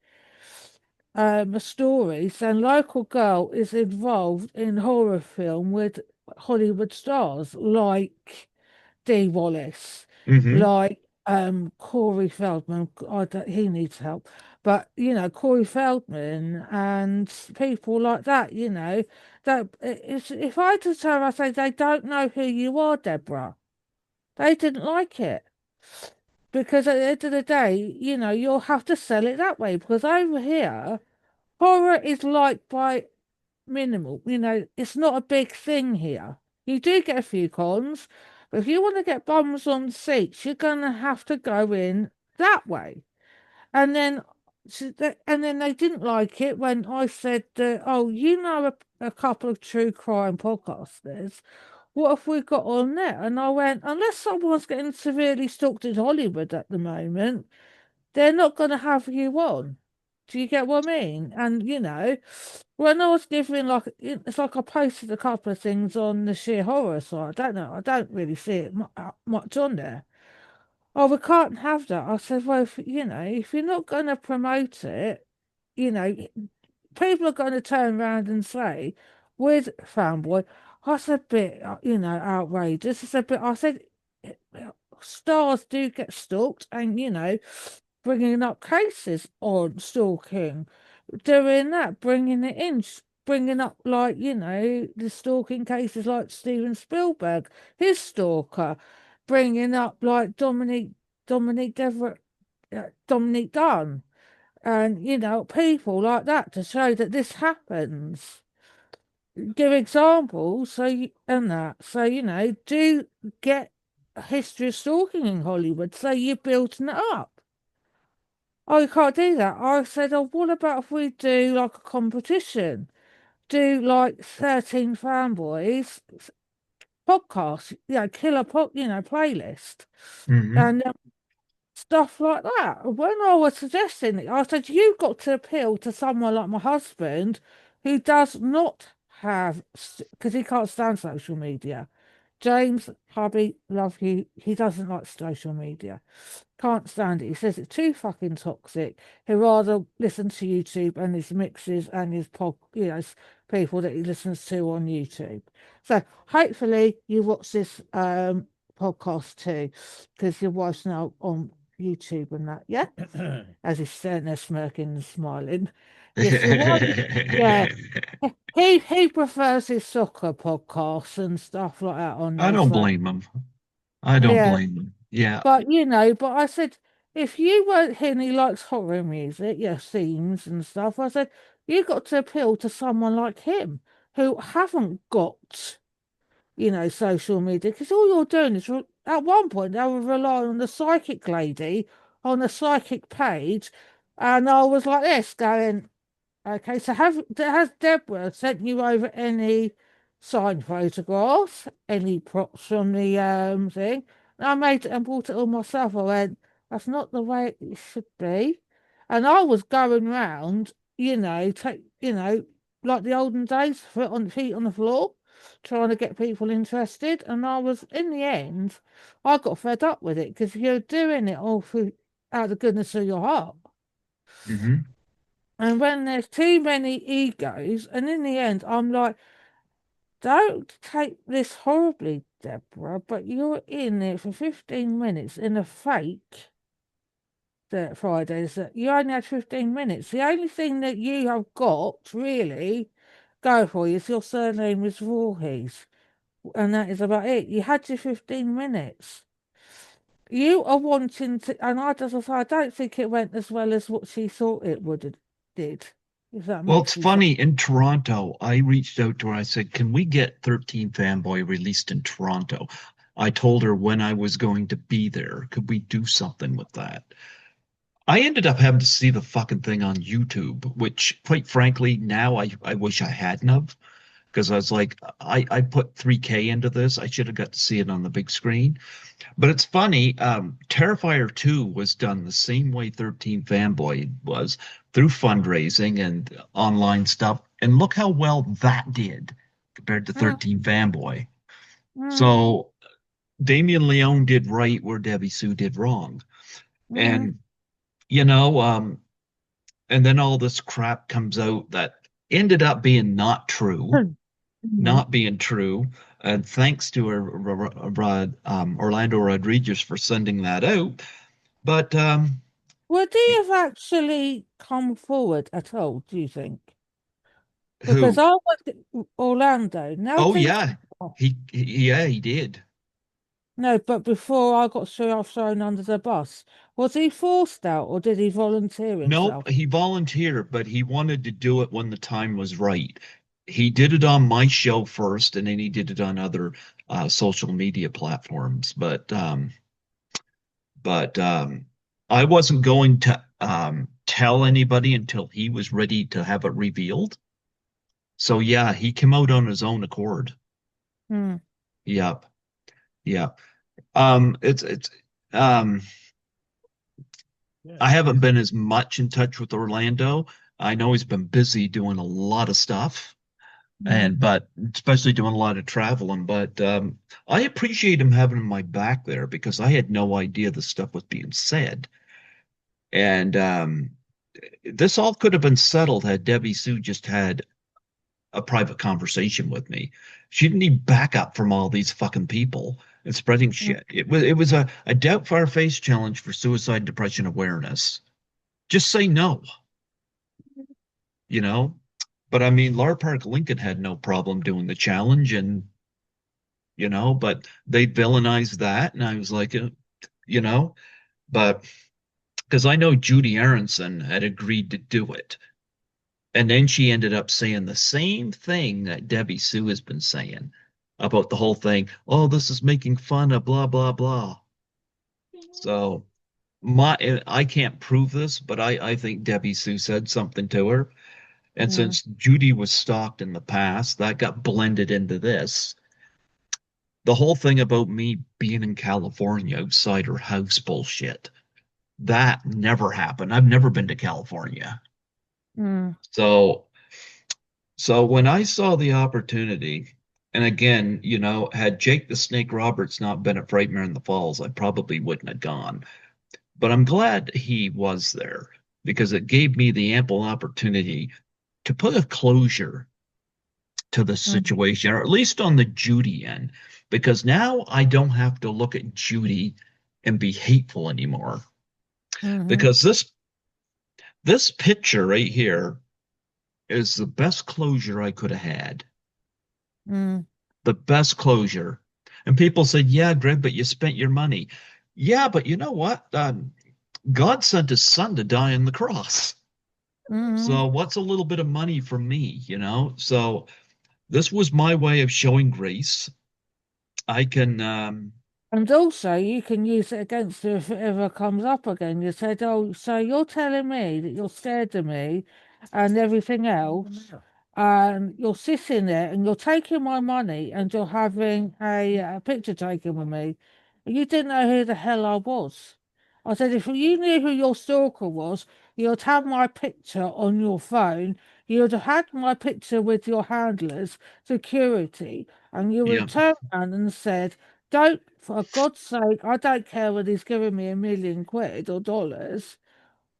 story saying local girl is involved in horror film with Hollywood stars like Dee Wallace, Hmm. like Corey Feldman. He needs help, but Corey Feldman and people like that. That it's, if I just tell her, I say they don't know who you are, Deborah. They didn't like it because at the end of the day, you'll have to sell it that way because over here, horror is liked by minimal. It's not a big thing here. You do get a few cons, but if you want to get bums on seats, you're gonna have to go in that way. And then, and then they didn't like it when I said, "Oh, a couple of true crime podcasters. What have we got on there?" And I went, "Unless someone's getting severely stalked in Hollywood at the moment, they're not going to have you on." Do you get what I mean? And when I was giving it's like I posted a couple of things on the sheer horror side. I don't know. I don't really see it much on there. Oh, we can't have that. I said, well, if you're not going to promote it, you know, people are going to turn around and say, with Fanboy, that's a bit, outrageous. It's a bit, I said, stars do get stalked and, bringing up cases on stalking, doing that, bringing it in, bringing up the stalking cases like Steven Spielberg, his stalker, bringing up like Dominique Dever, Dominique Dunn, and people like that to show that this happens. Give examples, and that, so do get a history of stalking in Hollywood, so you're building it up. Oh, you can't do that. I said, oh, what about if we do like a competition? Do like 13 fanboys podcast, playlist Hmm. and stuff like that. When I was suggesting it, I said, you've got to appeal to someone like my husband who does not have, because he can't stand social media. James, hubby, love you. He doesn't like social media. Can't stand it. He says it's too fucking toxic. He'd rather listen to YouTube and his mixes and his people that he listens to on YouTube. So hopefully you watch this podcast too, because your wife's now on YouTube and that, yeah? As he's standing there smirking and smiling. Yes, your wife, yeah. He prefers his soccer podcasts and stuff like that on I there. don't So blame him. I don't yeah, blame him. Yeah. but I said, if you weren't him, he likes horror music, yeah, themes and stuff. I said, you got to appeal to someone like him who haven't got, social media, because all you're doing is, at one point, they were relying on the psychic lady on the psychic page. And I was like this, going, okay, so has Deborah sent you over any signed photographs, any props from the thing? And I made it and bought it all myself. I went, that's not the way it should be. And I was going round, like the olden days, feet on the floor, trying to get people interested. And I was, in the end, I got fed up with it because you're doing it all through out of the goodness of your heart. Hmm. And when there's too many egos, and in the end, I'm like, don't take this horribly, Deborah, but you're in there for 15 minutes in a fake that Fridays that you only had 15 minutes. The only thing that you have got really Go for it. Your surname is Voorhees. And that is about it. You had your 15 minutes. You are wanting to, and as I say, I don't think it went as well as what she thought it would have did. If that Well, it's makes you sense. funny. In Toronto, I reached out to her. I said, "Can we get 13 Fanboy released in Toronto?" I told her when I was going to be there. Could we do something with that? I ended up having to see the fucking thing on YouTube, which, quite frankly, now I wish I hadn't have, because I was like, I put 3K into this. I should have got to see it on the big screen. But it's funny, Terrifier 2 was done the same way 13 Fanboy was, through fundraising and online stuff. And look how well that did compared to Mm, 13 Fanboy. mm, So Damien Leone did right where Debbie Sue did wrong. mm, And, you know, and then all this crap comes out that ended up being not true, mm, mm. not being true. And thanks to Orlando Rodriguez for sending that out. But Would he have actually come forward at all, do you think? Because who? I was at Orlando. Now Oh thinking, yeah, yeah, he did. no, but before I got thrown under the bus, was he forced out or did he volunteer Nope, himself? he volunteered, but he wanted to do it when the time was right. He did it on my show first, and then he did it on other social media platforms. But I wasn't going to tell anybody until he was ready to have it revealed. So yeah, he came out on his own accord. Hmm. Yep, yep. It's um Yeah. I haven't been as much in touch with Orlando. I know he's been busy doing a lot of stuff Hmm. but especially doing a lot of traveling. But I appreciate him having my back there because I had no idea the stuff was being said. And this all could have been settled had Debbie Sue just had a private conversation with me. She didn't need backup from all these fucking people and spreading Hmm. shit. It was a doubt fire face challenge for suicide depression awareness. Just say no, you know? But I mean, Lar Park Lincoln had no problem doing the challenge, and but they villainized that, and I was like, you know, but because I know Judy Aronson had agreed to do it, and then she ended up saying the same thing that Debbie Sue has been saying about the whole thing. Oh, this is making fun of blah blah blah. So I can't prove this, but I think Debbie Sue said something to her. And Hmm. since Judy was stalked in the past, that got blended into this. The whole thing about me being in California outside her house bullshit. That never happened. I've never been to California. Hmm. So so when I saw the opportunity, and again, had Jake the Snake Roberts not been at Frightmare in the Falls, I probably wouldn't have gone. But I'm glad he was there because it gave me the ample opportunity to put a closure to the Hmm. situation, or at least on the Judy end, because now I don't have to look at Judy and be hateful anymore. Hmm. Because this picture right here is the best closure I could have had. Hmm. The best closure. And people said, "Yeah, Greg, but you spent your money." Yeah, but you know what? God sent his son to die on the cross. Hmm. So what's a little bit of money from me? So this was my way of showing grace. I can And also, you can use it against her if it ever comes up again. You said, "Oh, so you're telling me that you're scared of me and everything else, and you're sitting there and you're taking my money and you're having a picture taken with me. You didn't know who the hell I was." I said, "If you knew who your stalker was, you'd have my picture on your phone. You'd have had my picture with your handlers, security, and you would yeah, have turned around and said, don't, for God's sake, I don't care whether he's giving me £1 million or dollars.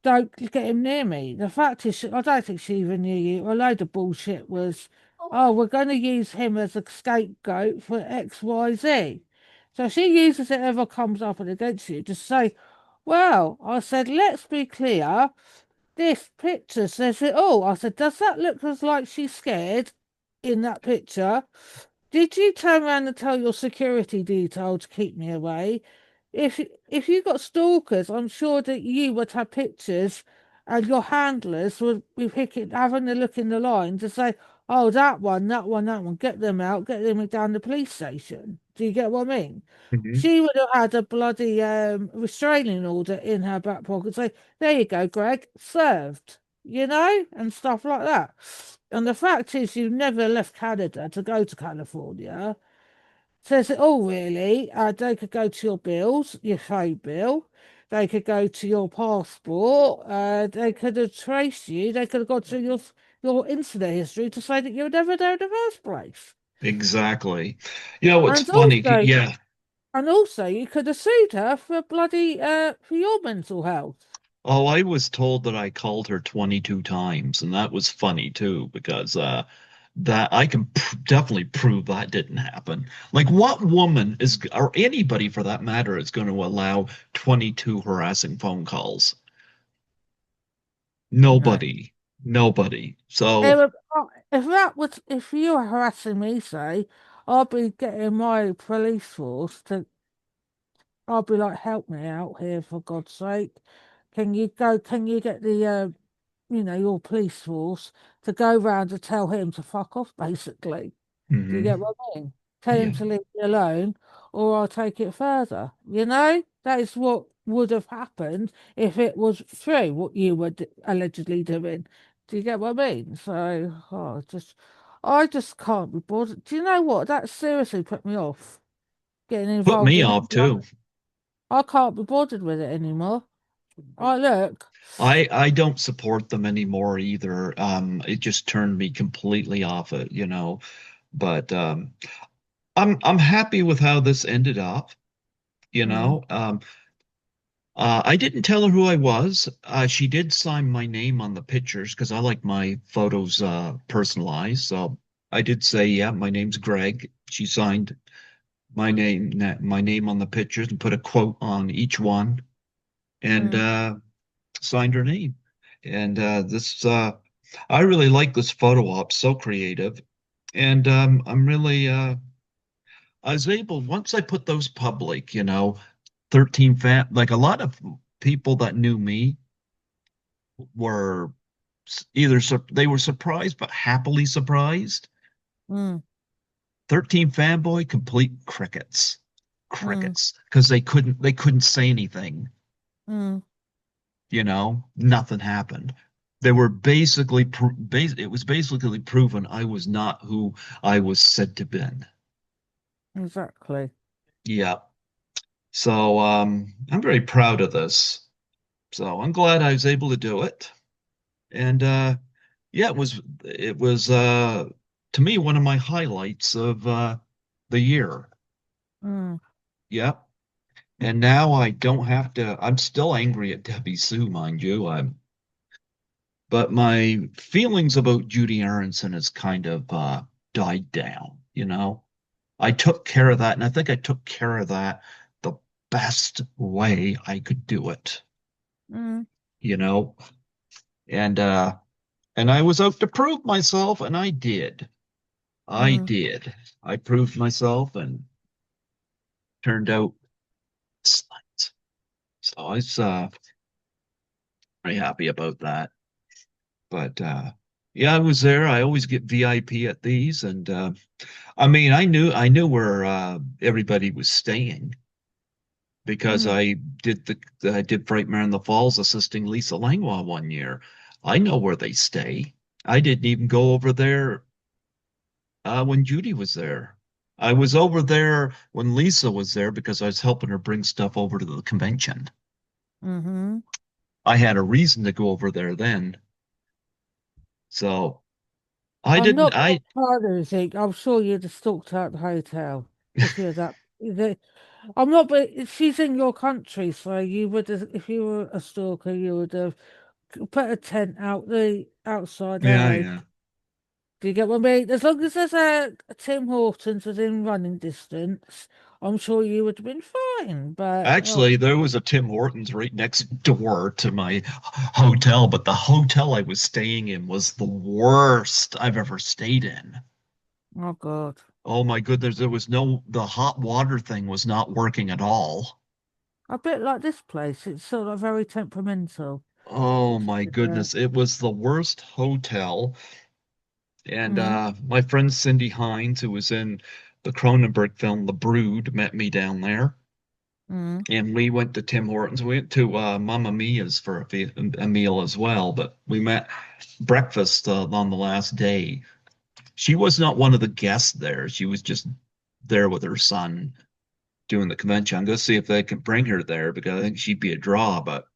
Don't get him near me." The fact is, I don't think she even knew you. A load of bullshit was, "Oh, we're going to use him as a scapegoat for XYZ." So she uses it ever comes up and against you to say, "Well," I said, "let's be clear. This picture says it all." I said, "Does that look as like she's scared?" in that picture. Did you turn around and tell your security detail to keep me away? If you got stalkers, I'm sure that you would have pictures and your handlers would be having a look in the line to say, oh, that one, that one, that one, get them out, get them down the police station. Do you get what I mean? Mhm. She would have had a bloody restraining order in her back pocket. Say, there you go, Greg, served, and stuff like that. And the fact is, you never left Canada to go to California. Says it all really. They could go to your bills, your phone bill. They could go to your passport. They could have traced you. They could have got to your internet history to say that you were never there in the first place. Exactly. You know, what's And funny? also, Yeah. and also, you could have sued her for bloody for your mental health. Oh, I was told that I called her 22 times, and that was funny too, because that I can pr definitely prove that didn't happen. Like, what woman is, or anybody for that matter, is going to allow 22 harassing phone calls? No. Nobody. Nobody. So, If you were harassing me, say, I'd be getting my police force to I'll be like, help me out here for God's sake. Can you get your police force to go round and tell him to fuck off, basically. Do you get mhm. what I mean? Tell him Yeah. to leave me alone or I'll take it further. That is what would have happened if it was true what you were allegedly doing. Do you get what I mean? So, I just can't be bothered. Do you know what? That seriously put me off getting Put involved me in off too. I can't be bothered with it anymore. Oh, look. I don't support them anymore either. It just turned me completely off it, But I'm happy with how. This ended up. You Mm, know, um, I didn't tell her who I was. She did sign my name on the pictures because I like my photos personalized. So I did say, yeah, my name's Greg. She signed my name on the pictures and put a quote on each one and mm, signed her name. And I really like this photo op, so creative. And I was able, once I put those public, 13 like a lot of people that knew me were either they were surprised but happily surprised. mm, 13 fanboy, complete mm, crickets, because they couldn't say anything. mm, Nothing happened. They were basically it was basically proven I was not who I was said to been. exactly. Yeah. So I'm very proud of this. So I'm glad I was able to do it. And yeah, it was to me one of my highlights of the year. Mm, Yeah. And now I don't have to, I'm still angry at Debbie Sue, mind you. But my feelings about Judy Aronson has kind of died down. I took care of that, and I think I took care of that the best way I could do it, mm, you know. And I was out to prove myself, and I did. I mm. did. I proved myself and turned out excellent. So I was very happy about that. But yeah, I was there. I always get VIP at these, and I mean, I knew where everybody was staying because Mm, I did Frightmare in the Falls assisting Lisa Langlois one year. I know where they stay. I didn't even go over there when Judy was there. I was over there when Lisa was there because I was helping her bring stuff over to the convention. mm-hmm. I had a reason to go over there then. So I I'm didn't, not I, being hard or anything. I'm sure you'd have stalked her at the hotel if you're that. I'm not, but she's in your country, so you would have, if you were a stalker, you would have put a tent out the outside her yeah, hotel. yeah. Do you get what I mean? As long as there's a Tim Hortons within running distance, I'm sure you would have been fine. But Actually, there was a Tim Hortons right next door to my hotel, but the hotel I was staying in was the worst I've ever stayed in. Oh God. Oh my goodness, the hot water thing was not working at all. A bit like this place. It's sort of very temperamental. Oh This my is, goodness, it was the worst hotel. And mm, my friend Cindy Hines, who was in the Cronenberg film The Brood, met me down there. mm, And we went to Tim Hortons. We went to Mamma Mia's for a meal as well, but we met breakfast on the last day. She was not one of the guests there. She was just there with her son doing the convention. I'm going to see if they can bring her there because I think she'd be a draw. But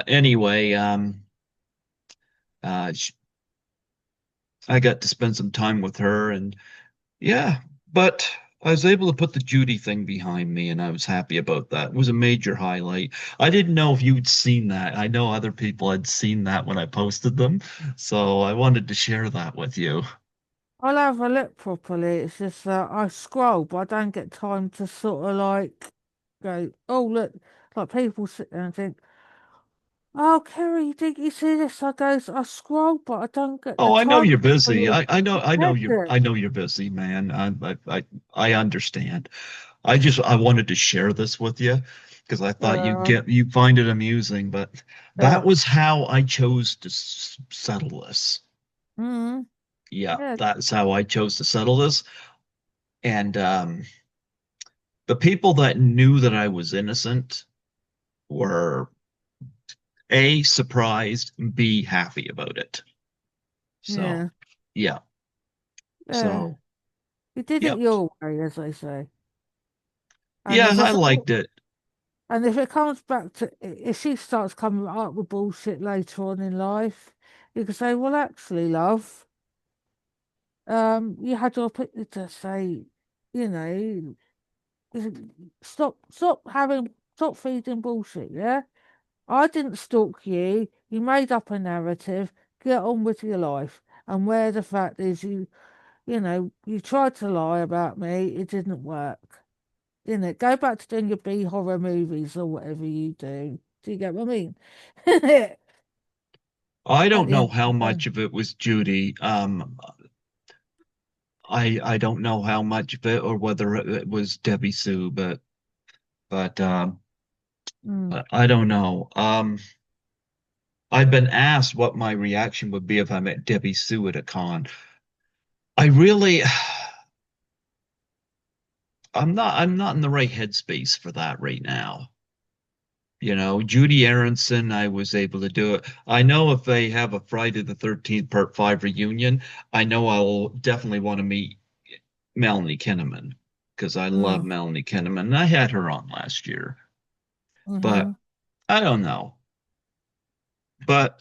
anyway, sh I got to spend some time with her, and yeah, but I was able to put the Judy thing behind me, and I was happy about that. It was a major highlight. I didn't know if you'd seen that. I know other people had seen that when I posted them, so I wanted to share that with you. I'll have a look properly. It's just that I scroll, but I don't get time to sort of like go, oh, look, like people sit there and think, oh, Kerry, did you see this? I scroll, but I don't get the Oh, I know time you're to busy. really check I it. know you're busy, man. I understand. I wanted to share this with you because I thought Uh, you find it amusing, but that yeah, was how I chose to settle this. mm, Yeah, yeah, that's how I chose to settle this. And the people that knew that I was innocent were A, surprised, B, happy about it. So, yeah, yeah. yeah. So, You did it yep. your way, as they say. And Yeah, if I it's liked it. and if it comes back to if she starts coming up with bullshit later on in life, you can say, well, actually, love, you had your opportunity to say, you know, stop feeding bullshit, yeah? I didn't stalk you. You made up a narrative. Get on with your life. And where the fact is you tried to lie about me. It didn't work. Didn't it? Go back to doing your B horror movies or whatever you do. Do you get what I mean? I At don't the know end how of the day. much of it was Judy. I don't know how much of it or whether it was Debbie Sue, but Mm. I don't know. I've been asked what my reaction would be if I met Debbie Sue at a con. I really, I'm not in the right headspace for that right now. You know, Judy Aronson, I was able to do it. I know if they have a Friday the 13th Part 5 reunion, I know I'll definitely want to meet Melanie Kinnaman because I love Mm. Melanie Kinnaman. And I had her on last year, Mm-hmm. but I don't know. But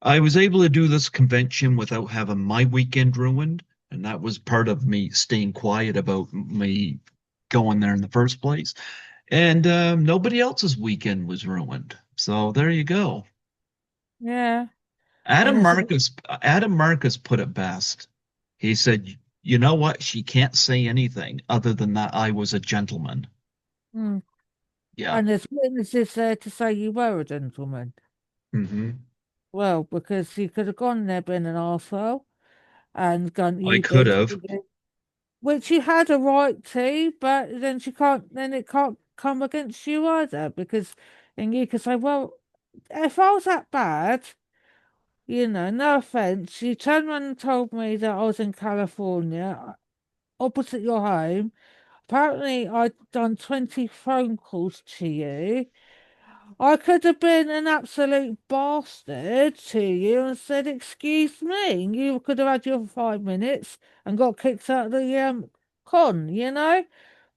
I was able to do this convention without having my weekend ruined. And that was part of me staying quiet about me going there in the first place. And nobody else's weekend was ruined. So there you go. Yeah. And it's Adam Marcus put it best. He said, "You know what? She can't say anything other than that I was a gentleman." mm. Yeah. And there's witnesses there to say you were a gentleman. Hmm. Well, because you could have gone there being an arsehole and gone, I you could did, have. you did. Which you had a right to, but then it can't come against you either, because then you could say, well, if I was that bad, no offense, you turned around and told me that I was in California, opposite your home. Apparently, I'd done 20 phone calls to you. I could have been an absolute bastard to you and said, excuse me. And you could have had your 5 minutes and got kicked out of the con.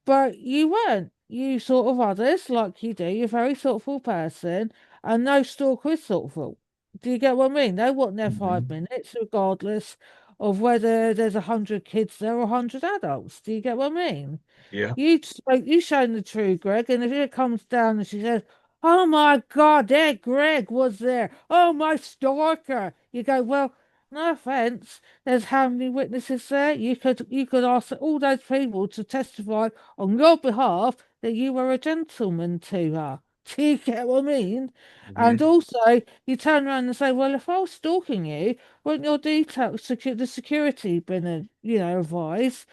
But you weren't. You sort of others, like you do. You're a very thoughtful person, and no stalker is thoughtful. Do you get what I mean? They want their five Hmm. minutes, regardless of whether there's 100 kids there or 100 adults. Do you get what I mean? Yeah. You shown the true Greg, and if it comes down and she says, "Oh my God, there Greg was there. Oh my stalker," you go, "Well, no offense. There's how many witnesses there? You could ask all those people to testify on your behalf that you were a gentleman to her, Do you get what I mean? And Mhm. also, you turn around and say, well, if I was stalking you, wouldn't your details, the security been, advised?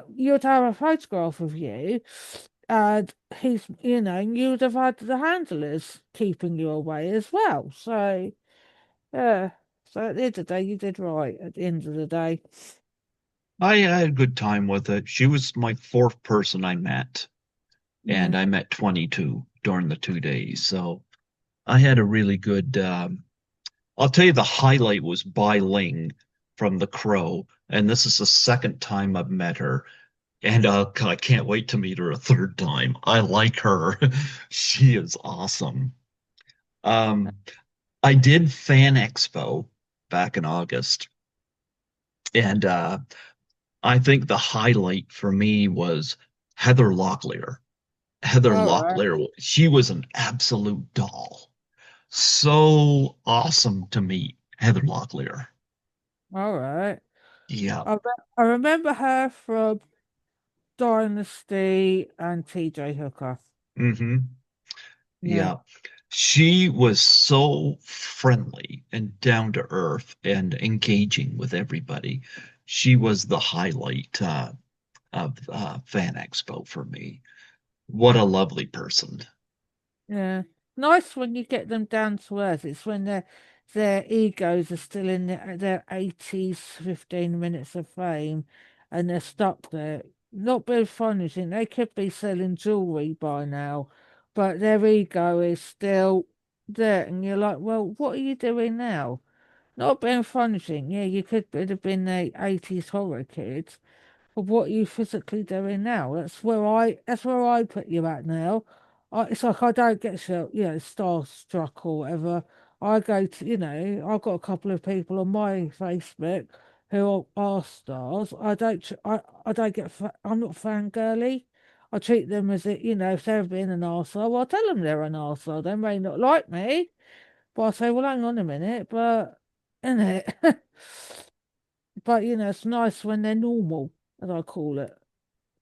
You'd have a photograph of you, and you'd have had the handlers keeping you away as well. So, yeah. So at the end of the day, you did right at the end of the day. I had a good time with it. She was my fourth person I met, and Yeah. I met 22 during the 2 days. So I had a really good. I'll tell you, the highlight was Bai Ling from The Crow, and this is the second time I've met her, and I can't wait to meet her a third time. I like her. She is awesome. Um, I did Fan Expo back in August, and I think the highlight for me was Heather Locklear. Heather All right. Locklear, she was an absolute doll. So awesome to meet Heather Locklear. All right. Yeah. I remember her from Dynasty and TJ Hooker. Hmm. Yeah. Yeah. She was so friendly and down to earth and engaging with everybody. She was the highlight of Fan Expo for me. What a lovely person. Yeah. Nice when you get them down to earth. It's when their egos are still in their 80s, 15 minutes of fame, and they're stuck there. Not being funny, they could be selling jewelry by now, but their ego is still there. And you're like, well, what are you doing now? Not being funny, yeah, you could have been the 80s horror kids, of what you physically doing now. That's where I put you at now. It's like I don't get starstruck or whatever. I go to I've got a couple of people on my Facebook who are stars. I don't I'm not fangirly. I treat them as if they're being an arsehole, well, I tell them they're an arsehole. They may not like me, but I say, well, hang on a minute, but innit? But it's nice when they're normal, as I call it,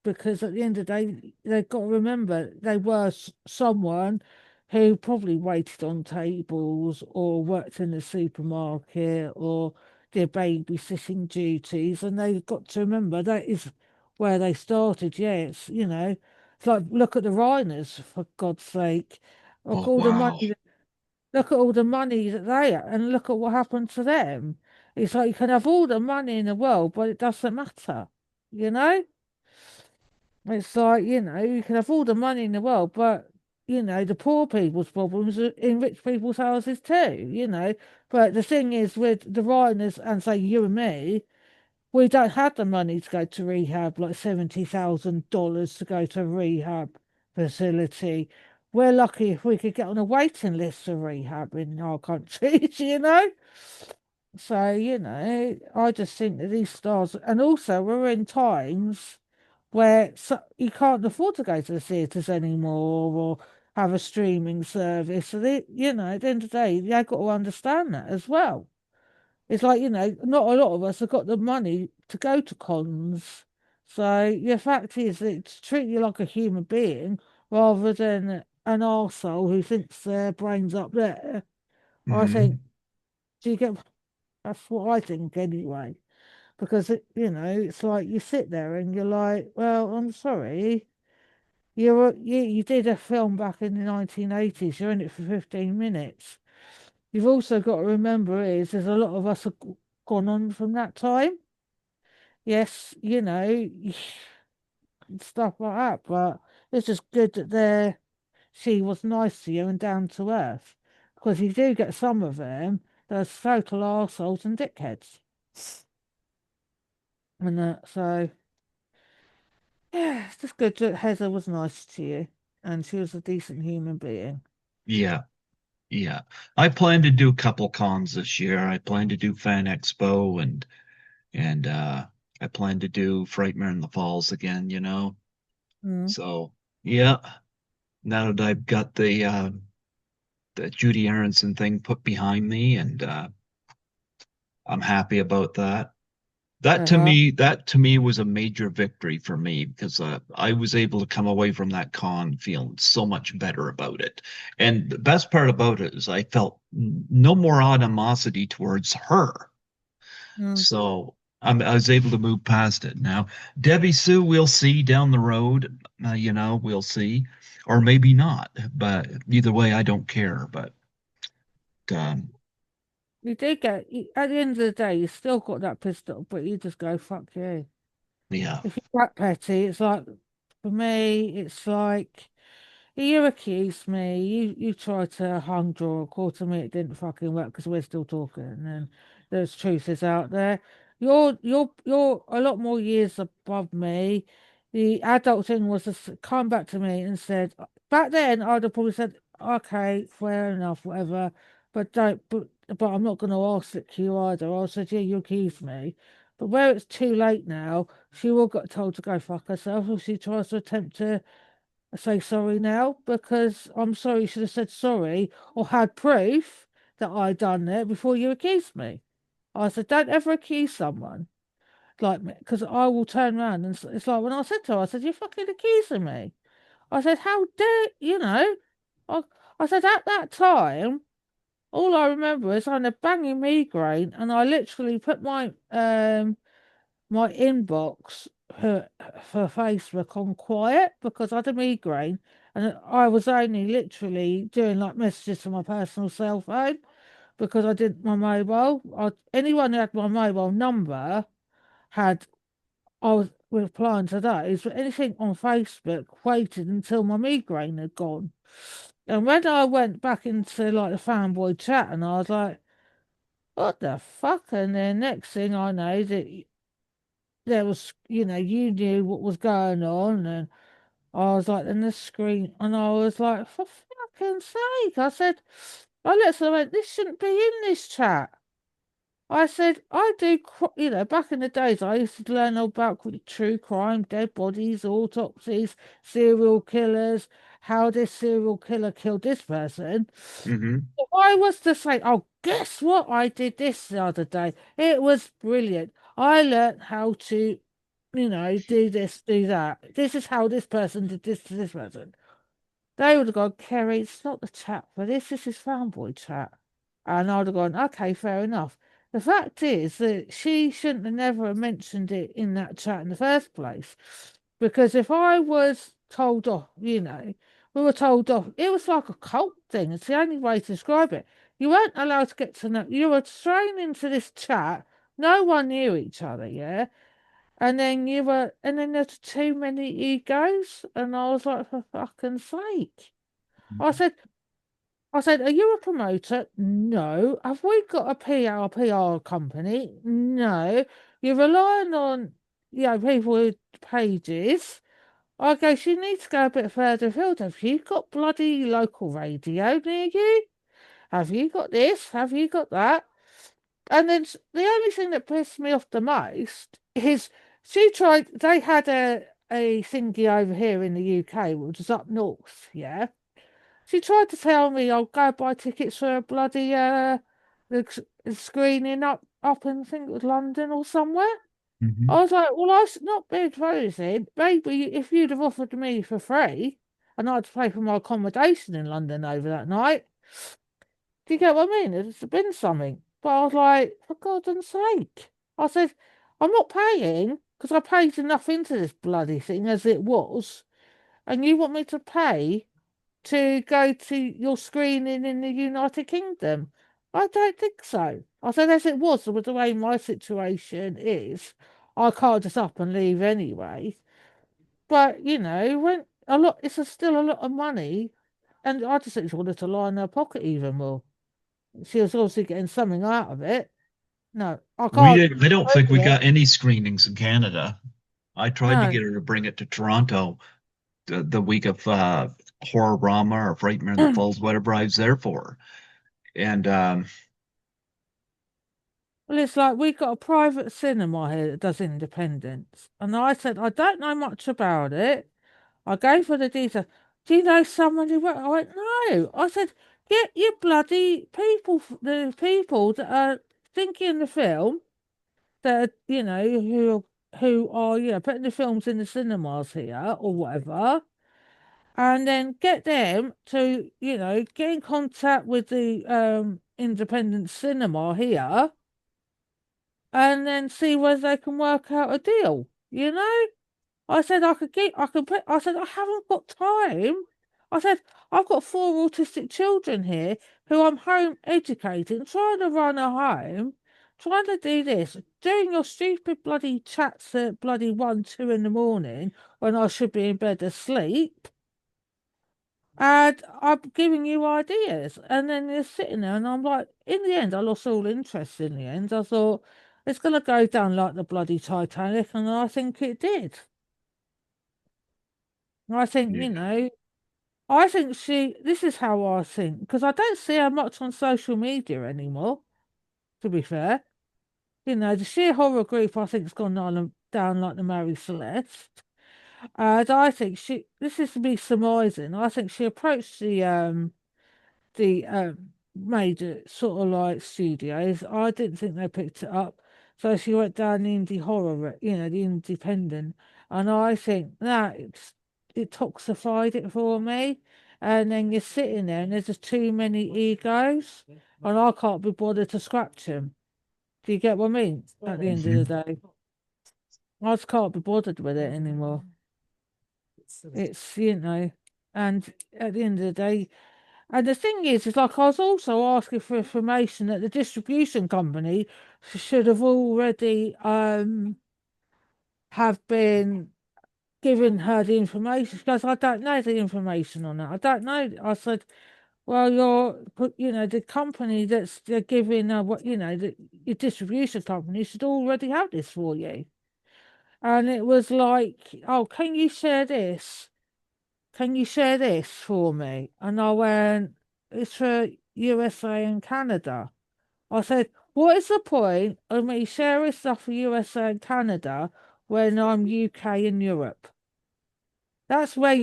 because at the end of the day, they've got to remember they were someone who probably waited on tables or worked in the supermarket or did babysitting duties, and they've got to remember that is where they started. Yeah, it's like look at the Rhiners, for God's sake. Look Oh, all the wow. money Look at all the money that they have, and look at what happened to them. It's like you can have all the money in the world, but it doesn't matter. You know? It's like, you can have all the money in the world, but, the poor people's problems are in rich people's houses too. But the thing is, with the Rhiners and say you and me, we don't have the money to go to rehab, like $70,000 to go to a rehab facility. We're lucky if we could get on a waiting list for rehab in our countries. So, I just think that these stars, and also we're in times where you can't afford to go to the theatres anymore or have a streaming service. So, at the end of the day, you've got to understand that as well. It's like, not a lot of us have got the money to go to cons. So the fact is that to treat you like a human being rather than an arsehole who thinks their brain's up there, I think, Hmm. do you get that's what I think anyway. Because it's like you sit there and you're like, well, I'm sorry. You did a film back in the 1980s, you're in it for 15 minutes. You've also got to remember is there's a lot of us have gone on from that time. Yes, and stuff like that, but it's just good that she was nice to you and down to earth. Because you do get some of them that are total arseholes and dickheads. And so, yeah, it's just good that Heather was nice to you and she was a decent human being. Yeah. Yeah. I plan to do a couple cons this year. I plan to do Fan Expo and I plan to do Frightmare in the Falls again. Mm. So yeah, now that I've got the Judy Aronson thing put behind me and I'm happy about that. Uh-huh. that to me was a major victory for me because I was able to come away from that con feeling so much better about it. And the best part about it is I felt no more animosity towards her. Mm. So I was able to move past it. Now, Debbie Sue, we'll see down the road. We'll see, or maybe not. But either way, I don't care. But um, You do get, at the end of the day, you still got that pistol, but you just go, fuck you. yeah. If you're that petty, it's like, for me, it's like, you accused me, you tried to hung draw a quarter me, it didn't fucking work because we're still talking, and there's truth is out there. You're a lot more years above me. The adult thing was to come back to me and said, back then I'd have probably said, okay, fair enough, whatever, but don't, but I'm not going to ask it to you either. I said, yeah, you accused me. But where it's too late now, she will get told to go fuck herself if she tries to attempt to say sorry now, because I'm sorry you should have said sorry or had proof that I done it before you accused me. I said, don't ever accuse someone like me, because I will turn around and it's like when I said to her, I said, you're fucking accusing me. I said, how dare you know? I, I said, at that time, all I remember is I had a banging migraine and I literally put my inbox for Facebook on quiet because I had a migraine and I was only literally doing like messages to my personal cell phone because I did my mobile. Anyone who had my mobile number had I was replying to those, but anything on Facebook waited until my migraine had gone. And when I went back into like the fanboy chat and I was like, what the fuck? And then next thing I know that there was, you knew what was going on, and I was like in the screen, and I was like, for fucking sake, I said, I literally went, this shouldn't be in this chat. I said, I do, back in the days, I used to learn all about true crime, dead bodies, autopsies, serial killers, how this serial killer killed this person. Hmm. If I was to say, oh, guess what? I did this the other day. It was brilliant. I learned how to do this, do that. This is how this person did this to this person. They would have gone, Kerry, it's not the chat for this. This is fanboy chat. And I'd have gone, okay, fair enough. The fact is that she shouldn't have never mentioned it in that chat in the first place. Because if I was told off, we were told off, it was like a cult thing. It's the only way to describe it. You weren't allowed to get to know, you were thrown into this chat. No one knew each other, yeah? And then there's too many egos. And I was like, for fucking sake. I said, are you a promoter? No. Have we got a PR company? No. You're relying on, people with pages. I go, you need to go a bit further afield. Have you got bloody local radio near you? Have you got this? Have you got that? And then the only thing that pissed me off the most is they had a thingy over here in the UK, which was up north, yeah. She tried to tell me I'll go buy tickets for a bloody screening up in I think it was London or somewhere. Hmm. I was like, well, I've not been proposing. Maybe if you'd have offered me for free and I'd pay for my accommodation in London over that night, do you get what I mean? It's been something. But I was like, for God's sake. I said, I'm not paying because I paid enough into this bloody thing as it was. And you want me to pay to go to your screening in the United Kingdom? I don't think so. I said, as it was, with the way my situation is, I can't just up and leave anyway. But, when it's still a lot of money. And I just wanted to line her pocket even more. She was obviously getting something out of it. No, I can't. I don't think we Yeah. got any screenings in Canada. I tried to No. get her to bring it to Toronto the week of Horror Rama or Frightmare in the Well, Falls, whatever I was there for. And it's like we got a private cinema here that does independence. And I said, I don't know much about it. I gave her the details. Do you know someone who went? I went, no. I said, get your bloody people, the people that are thinking the film, that who are putting the films in the cinemas here or whatever, and then get them to get in contact with the independent cinema here, and then see whether they can work out a deal. I said I could put. I said I haven't got time. I said I've got four autistic children here who I'm home educating, trying to run a home, trying to do this, doing your stupid bloody chats at bloody 1, 2 in the morning when I should be in bed asleep. And I'm giving you ideas, and then you're sitting there, and I'm like, in the end, I lost all interest. In the end, I thought it's going to go down like the bloody Titanic, and I think it did. I think, Yeah. I think this is how I think, because I don't see her much on social media anymore, to be fair. The sheer horror group, I think, has gone down like the Mary Celeste. And I think this is me surmising, I think she approached the major sort of like studios. I didn't think they picked it up. So she went down the indie horror, the independent. And I think it toxified it for me. And then you're sitting there and there's just too many egos. And I can't be bothered to scratch them. Do you get what I mean? At the end of the Mhm. day, I just can't be bothered with it anymore. It's and at the end of the day, and the thing is like I was also asking for information that the distribution company should have already have been giving her the information because I don't know the information on that. I don't know. I said, well, the company that's they're giving your distribution company should already have this for you. And it was like, oh, can you share this? Can you share this for me? And I went, it's for USA and Canada. I said, what is the point of me sharing stuff for USA and Canada when I'm UK and Europe? That's what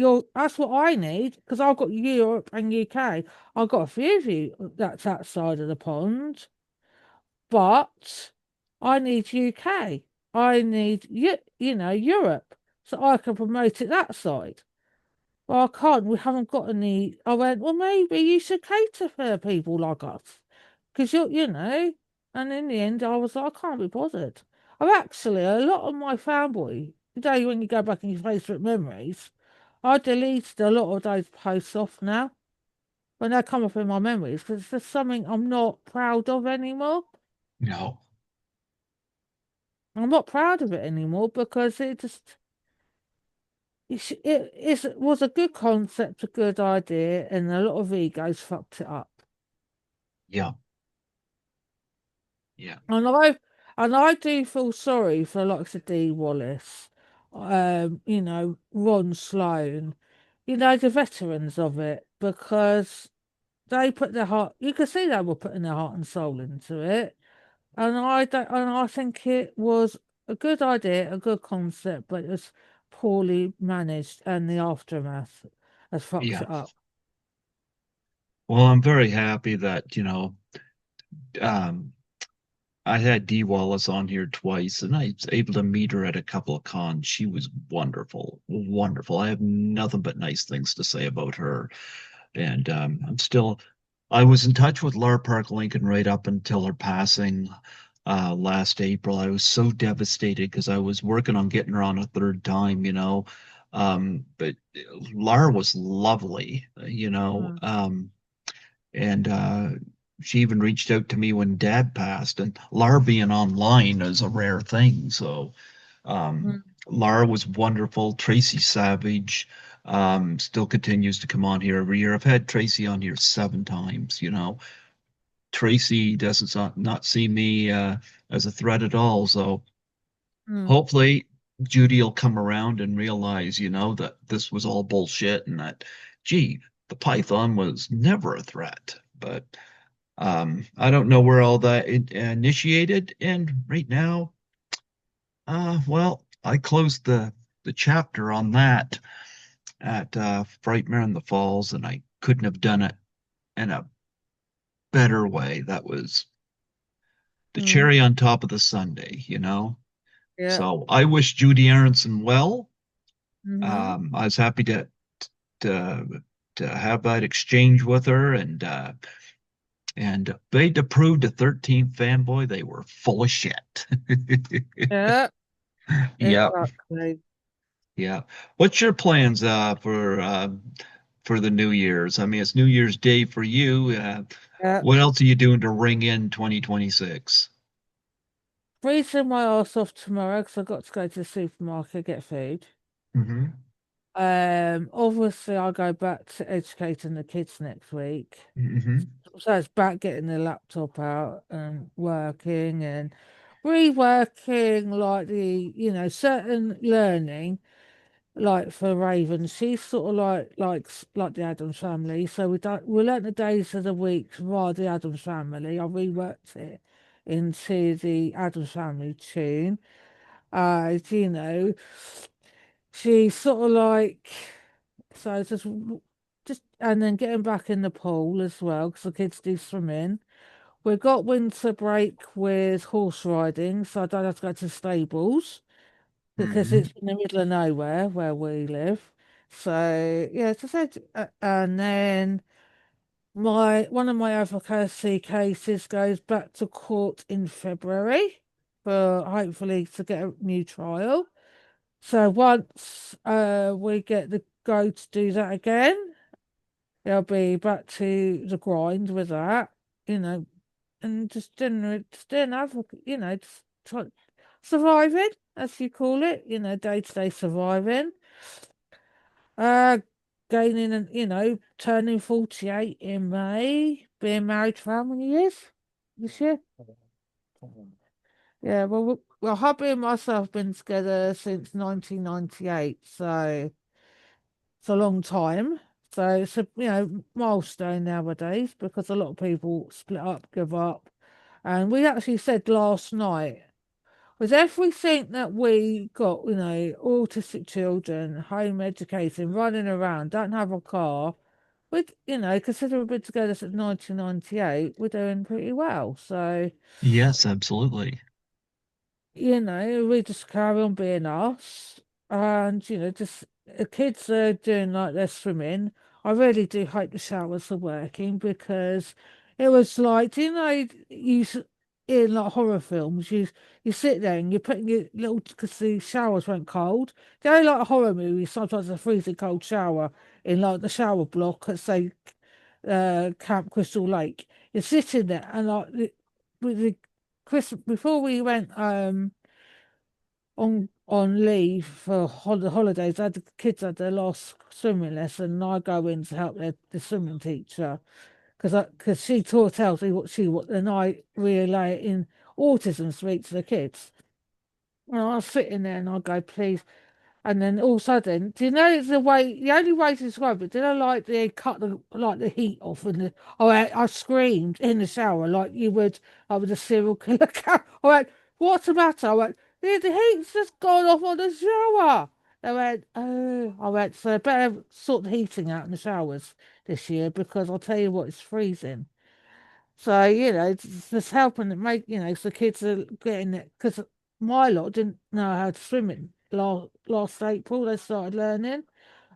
I need because I've got Europe and UK. I've got a few of you that's outside of the pond, but I need UK. I need, Europe so I can promote it that side. Well, I can't. We haven't got any. I went, well, maybe you should cater for people like us. Because and in the end, I was like, I can't be bothered. I've actually, a lot of my fanboy, today when you go back in your Facebook memories, I deleted a lot of those posts off now when they come up in my memories because it's just something I'm not proud of anymore. No. I'm not proud of it anymore because it was a good concept, a good idea, and a lot of egos fucked it up. Yeah. Yeah. And I do feel sorry for like the D Wallace, Ron Sloan, the veterans of it, because they put their heart. You could see they were putting their heart and soul into it, and I don't, and I think it was a good idea, a good concept, but it was poorly managed, and the aftermath has fucked Yeah. it up. Well, I'm very happy that, um, I had Dee Wallace on here twice, and I was able to meet her at a couple of cons. She was wonderful, wonderful. I have nothing but nice things to say about her. And I was in touch with Laura Park Lincoln right up until her passing last April. I was so devastated because I was working on getting her on a third time. But Laura was lovely. Mm, And she even reached out to me when Dad passed, and Laura being online is a rare thing. So um, mm, Laura was wonderful. Tracy Savage still continues to come on here every year. I've had Tracy on here 7 times. Tracy doesn't not see me as a threat at all. So mm. hopefully Judy will come around and realize, that this was all bullshit and that, gee, the Python was never a threat. But I don't know where all that initiated, and right now, well, I closed the chapter on that at Frightmare in the Falls, and I couldn't have done it in a better way. the Mm, cherry on top of the sundae, you know? yeah. So I wish Judy Aronson well. Mm-hmm. I was happy to to have that exchange with her, and they approved a 13th fanboy. They were full of shit. Yeah, Yeah, exactly. yeah. What's your plans for the New Year's? I mean, it's New Year's Day for you. Yeah. What else are you doing to ring in 2026? Freezing my ass off tomorrow because I've got to go to the supermarket get food. Hmm. Obviously I'll go back to educating the kids next week. Hmm. So it's back getting the laptop out and working and reworking like certain learning like for Raven. She's sort of like the Adams Family. So we learnt the days of the week via the Adams Family. I reworked it into the Adams Family tune. You know, she's sort of like so just and then getting back in the pool as well because the kids do swimming. We've got winter break with horse riding, so I don't have to go to the stables because Hmm. it's in the middle of nowhere where we live. So yeah, as I said, and then my one of my advocacy cases goes back to court in February for hopefully to get a new trial. So once we get the go to do that again, it'll be back to the grind with that, you know, and just doing advocate, just surviving, as you call it, day to day surviving. Uh, Gaining and turning 48 in May, being married for how many years this year? Yeah, well, hubby and myself have been together since 1998, so it's a long time. So it's a milestone nowadays because a lot of people split up, give up, and we actually said last night with everything that we got, autistic children, home educating, running around, don't have a car. We, consider we've been together since 1998, we're doing pretty well. So Yes, absolutely. we just carry on being us. And, just the kids are doing like their swimming. I really do hope the showers are working because it was like, in like horror films, you sit there and you're putting your little, because the showers went cold. They only like a horror movie, sometimes a freezing cold shower in like the shower block at, say, Camp Crystal Lake. You're sitting there and like, with the Christmas, before we went, on leave for the holidays. The kids had their last swimming lesson, and I go in to help the swimming teacher because she tells me what and I relay it in autism speak to the kids. And I was sitting there and I go, please. And then all of a sudden, do you know the only way to describe it, did I like they cut the heat off and I screamed in the shower like you would, I was a serial killer. I went, what's the matter? I went, the heat's just gone off on the shower. They went, oh, I went, so I better sort the heating out in the showers this year because I'll tell you what, it's freezing. So, it's just helping to make, so kids are getting it. Because my lot didn't know how to swim in last April, they started learning.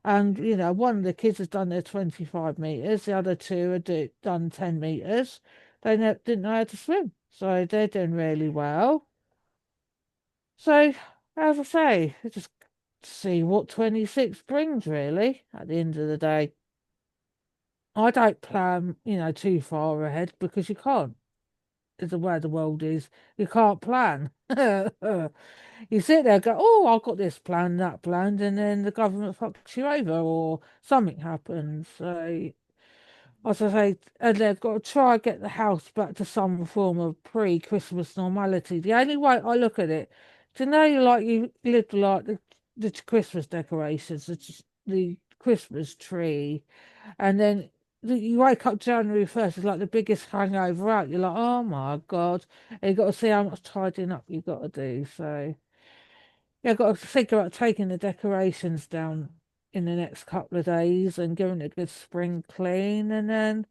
And, one of the kids has done their 25 meters, the other two had done 10 meters. They didn't know how to swim. So they're doing really well. So, as I say, just see what 26 brings, really, at the end of the day. I don't plan, too far ahead because you can't. Is the way the world is. You can't plan. You sit there and go, oh, I've got this plan, that planned, and then the government fucks you over or something happens. So, as I say, and they've got to try and get the house back to some form of pre-Christmas normality. The only way I look at it, do you know, like you live like the Christmas decorations, the Christmas tree, and then you wake up January 1st, it's like the biggest hangover out. You're like, oh my God. And you've got to see how much tidying up you've got to do. So, yeah, I've got to think about taking the decorations down in the next couple of days and giving it a good spring clean. And then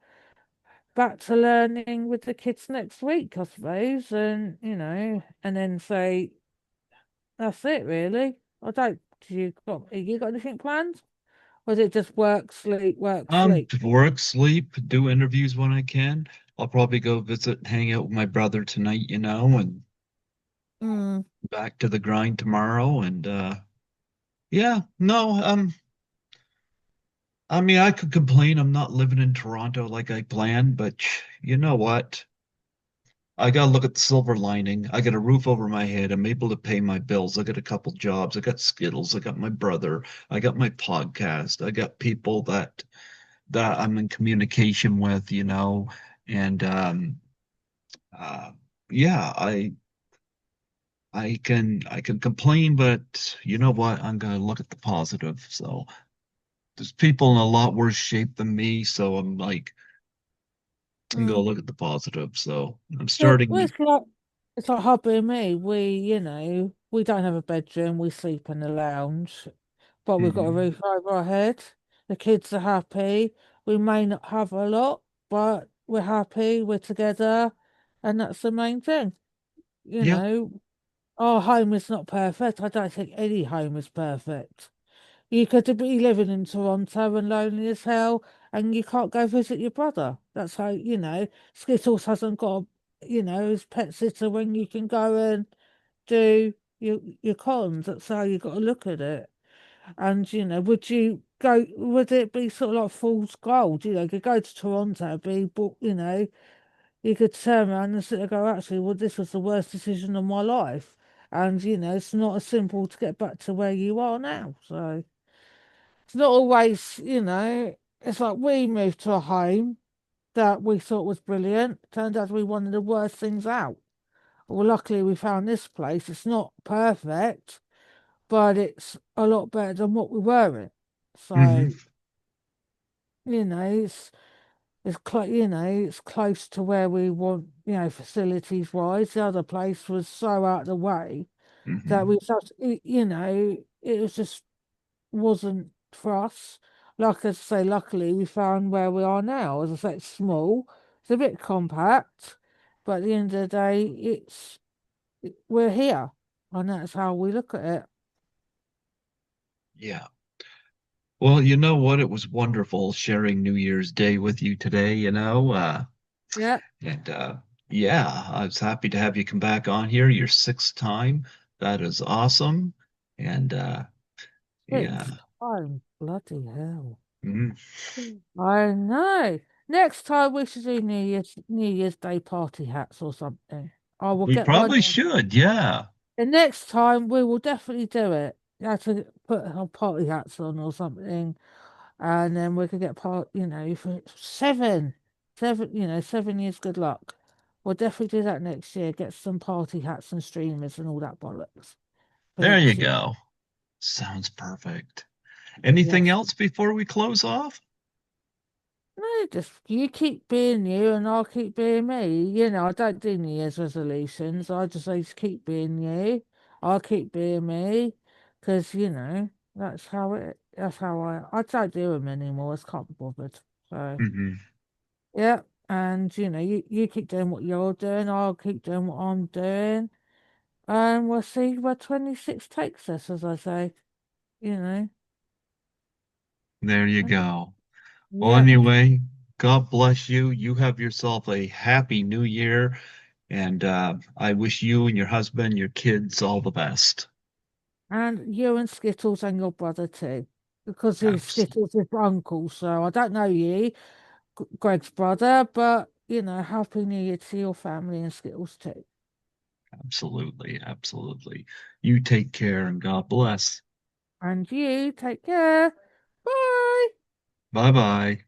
back to learning with the kids next week, I suppose, and and then say that's it really. I don't. You got anything planned? Or is it just work, sleep? Work, sleep, do interviews when I can. I'll probably go visit, hang out with my brother tonight, and Mm, back to the grind tomorrow. And yeah, no, I mean, I could complain I'm not living in Toronto like I planned, but you know what? I gotta look at the silver lining. I got a roof over my head. I'm able to pay my bills. I got a couple jobs. I got Skittles. I got my brother. I got my podcast. I got people that I'm in communication with, and uh, yeah, I can complain, but you know what? I'm gonna look at the positive. So there's people in a lot worse shape than me, so I'm like, I'm gonna mm. look at the positive. So I'm Well, starting. it's like hubby and me. We don't have a bedroom. We sleep in the lounge, but we've got a Mhm. roof over our head. The kids are happy. We may not have a lot, but we're happy. We're together, and that's the main thing. You Yeah, know, our home is not perfect. I don't think any home is perfect. You could be living in Toronto and lonely as hell, and you can't go visit your brother. That's how, Skittles hasn't got, his pet sitter when you can go and do your cons. That's how you got to look at it. And, would it be sort of like fool's gold? You could go to Toronto, you could turn around and sit there and go, actually, well, this was the worst decision of my life. And, it's not as simple to get back to where you are now. So. It's not always, it's like we moved to a home that we thought was brilliant. Turned out to be one of the worst things out. Well, luckily we found this place. It's not perfect, but it's a lot better than what we were in. hmm So, you know, it's close to where we want, facilities wise. The other place was so out of the way that hmm we felt, it was just wasn't for us. Like I say, luckily we found where we are now. As I say, it's small, it's a bit compact, but at the end of the day, we're here, and that's how we look at it. Yeah. Well, you know what? It was wonderful sharing New Year's Day with you today, Yeah, and yeah, I was happy to have you come back on here, your sixth time. That is awesome. And yeah. sixth time, bloody hell! Mhm. I know. Next time we should do New Year's Day party hats or something. I will We get one. probably should, yeah. The next time we will definitely do it. You have to put our party hats on or something, and then we could get for 7 years. Good luck. We'll definitely do that next year. Get some party hats and streamers and all that bollocks for There you next year. go. Sounds perfect. Anything Yes. else before we close off? No, just you keep being you and I'll keep being me. I don't do New Year's resolutions. I just say keep being you. I'll keep being me. Because, that's how I don't do them anymore. I can't be bothered. So, hmm yeah. And, you keep doing what you're doing. I'll keep doing what I'm doing. And we'll see where 26 takes us, as I say. You know. There you go. Well, Yeah. anyway, God bless you. You have yourself a happy new year, and I wish you and your husband, your kids, all the best. And you and Skittles and your brother too. Because he's Abs- Skittles' is uncle, so I don't know you, Greg's brother, but Happy New Year to your family and Skittles too. Absolutely, absolutely. You take care and God bless. And you take care. Bye. Bye bye.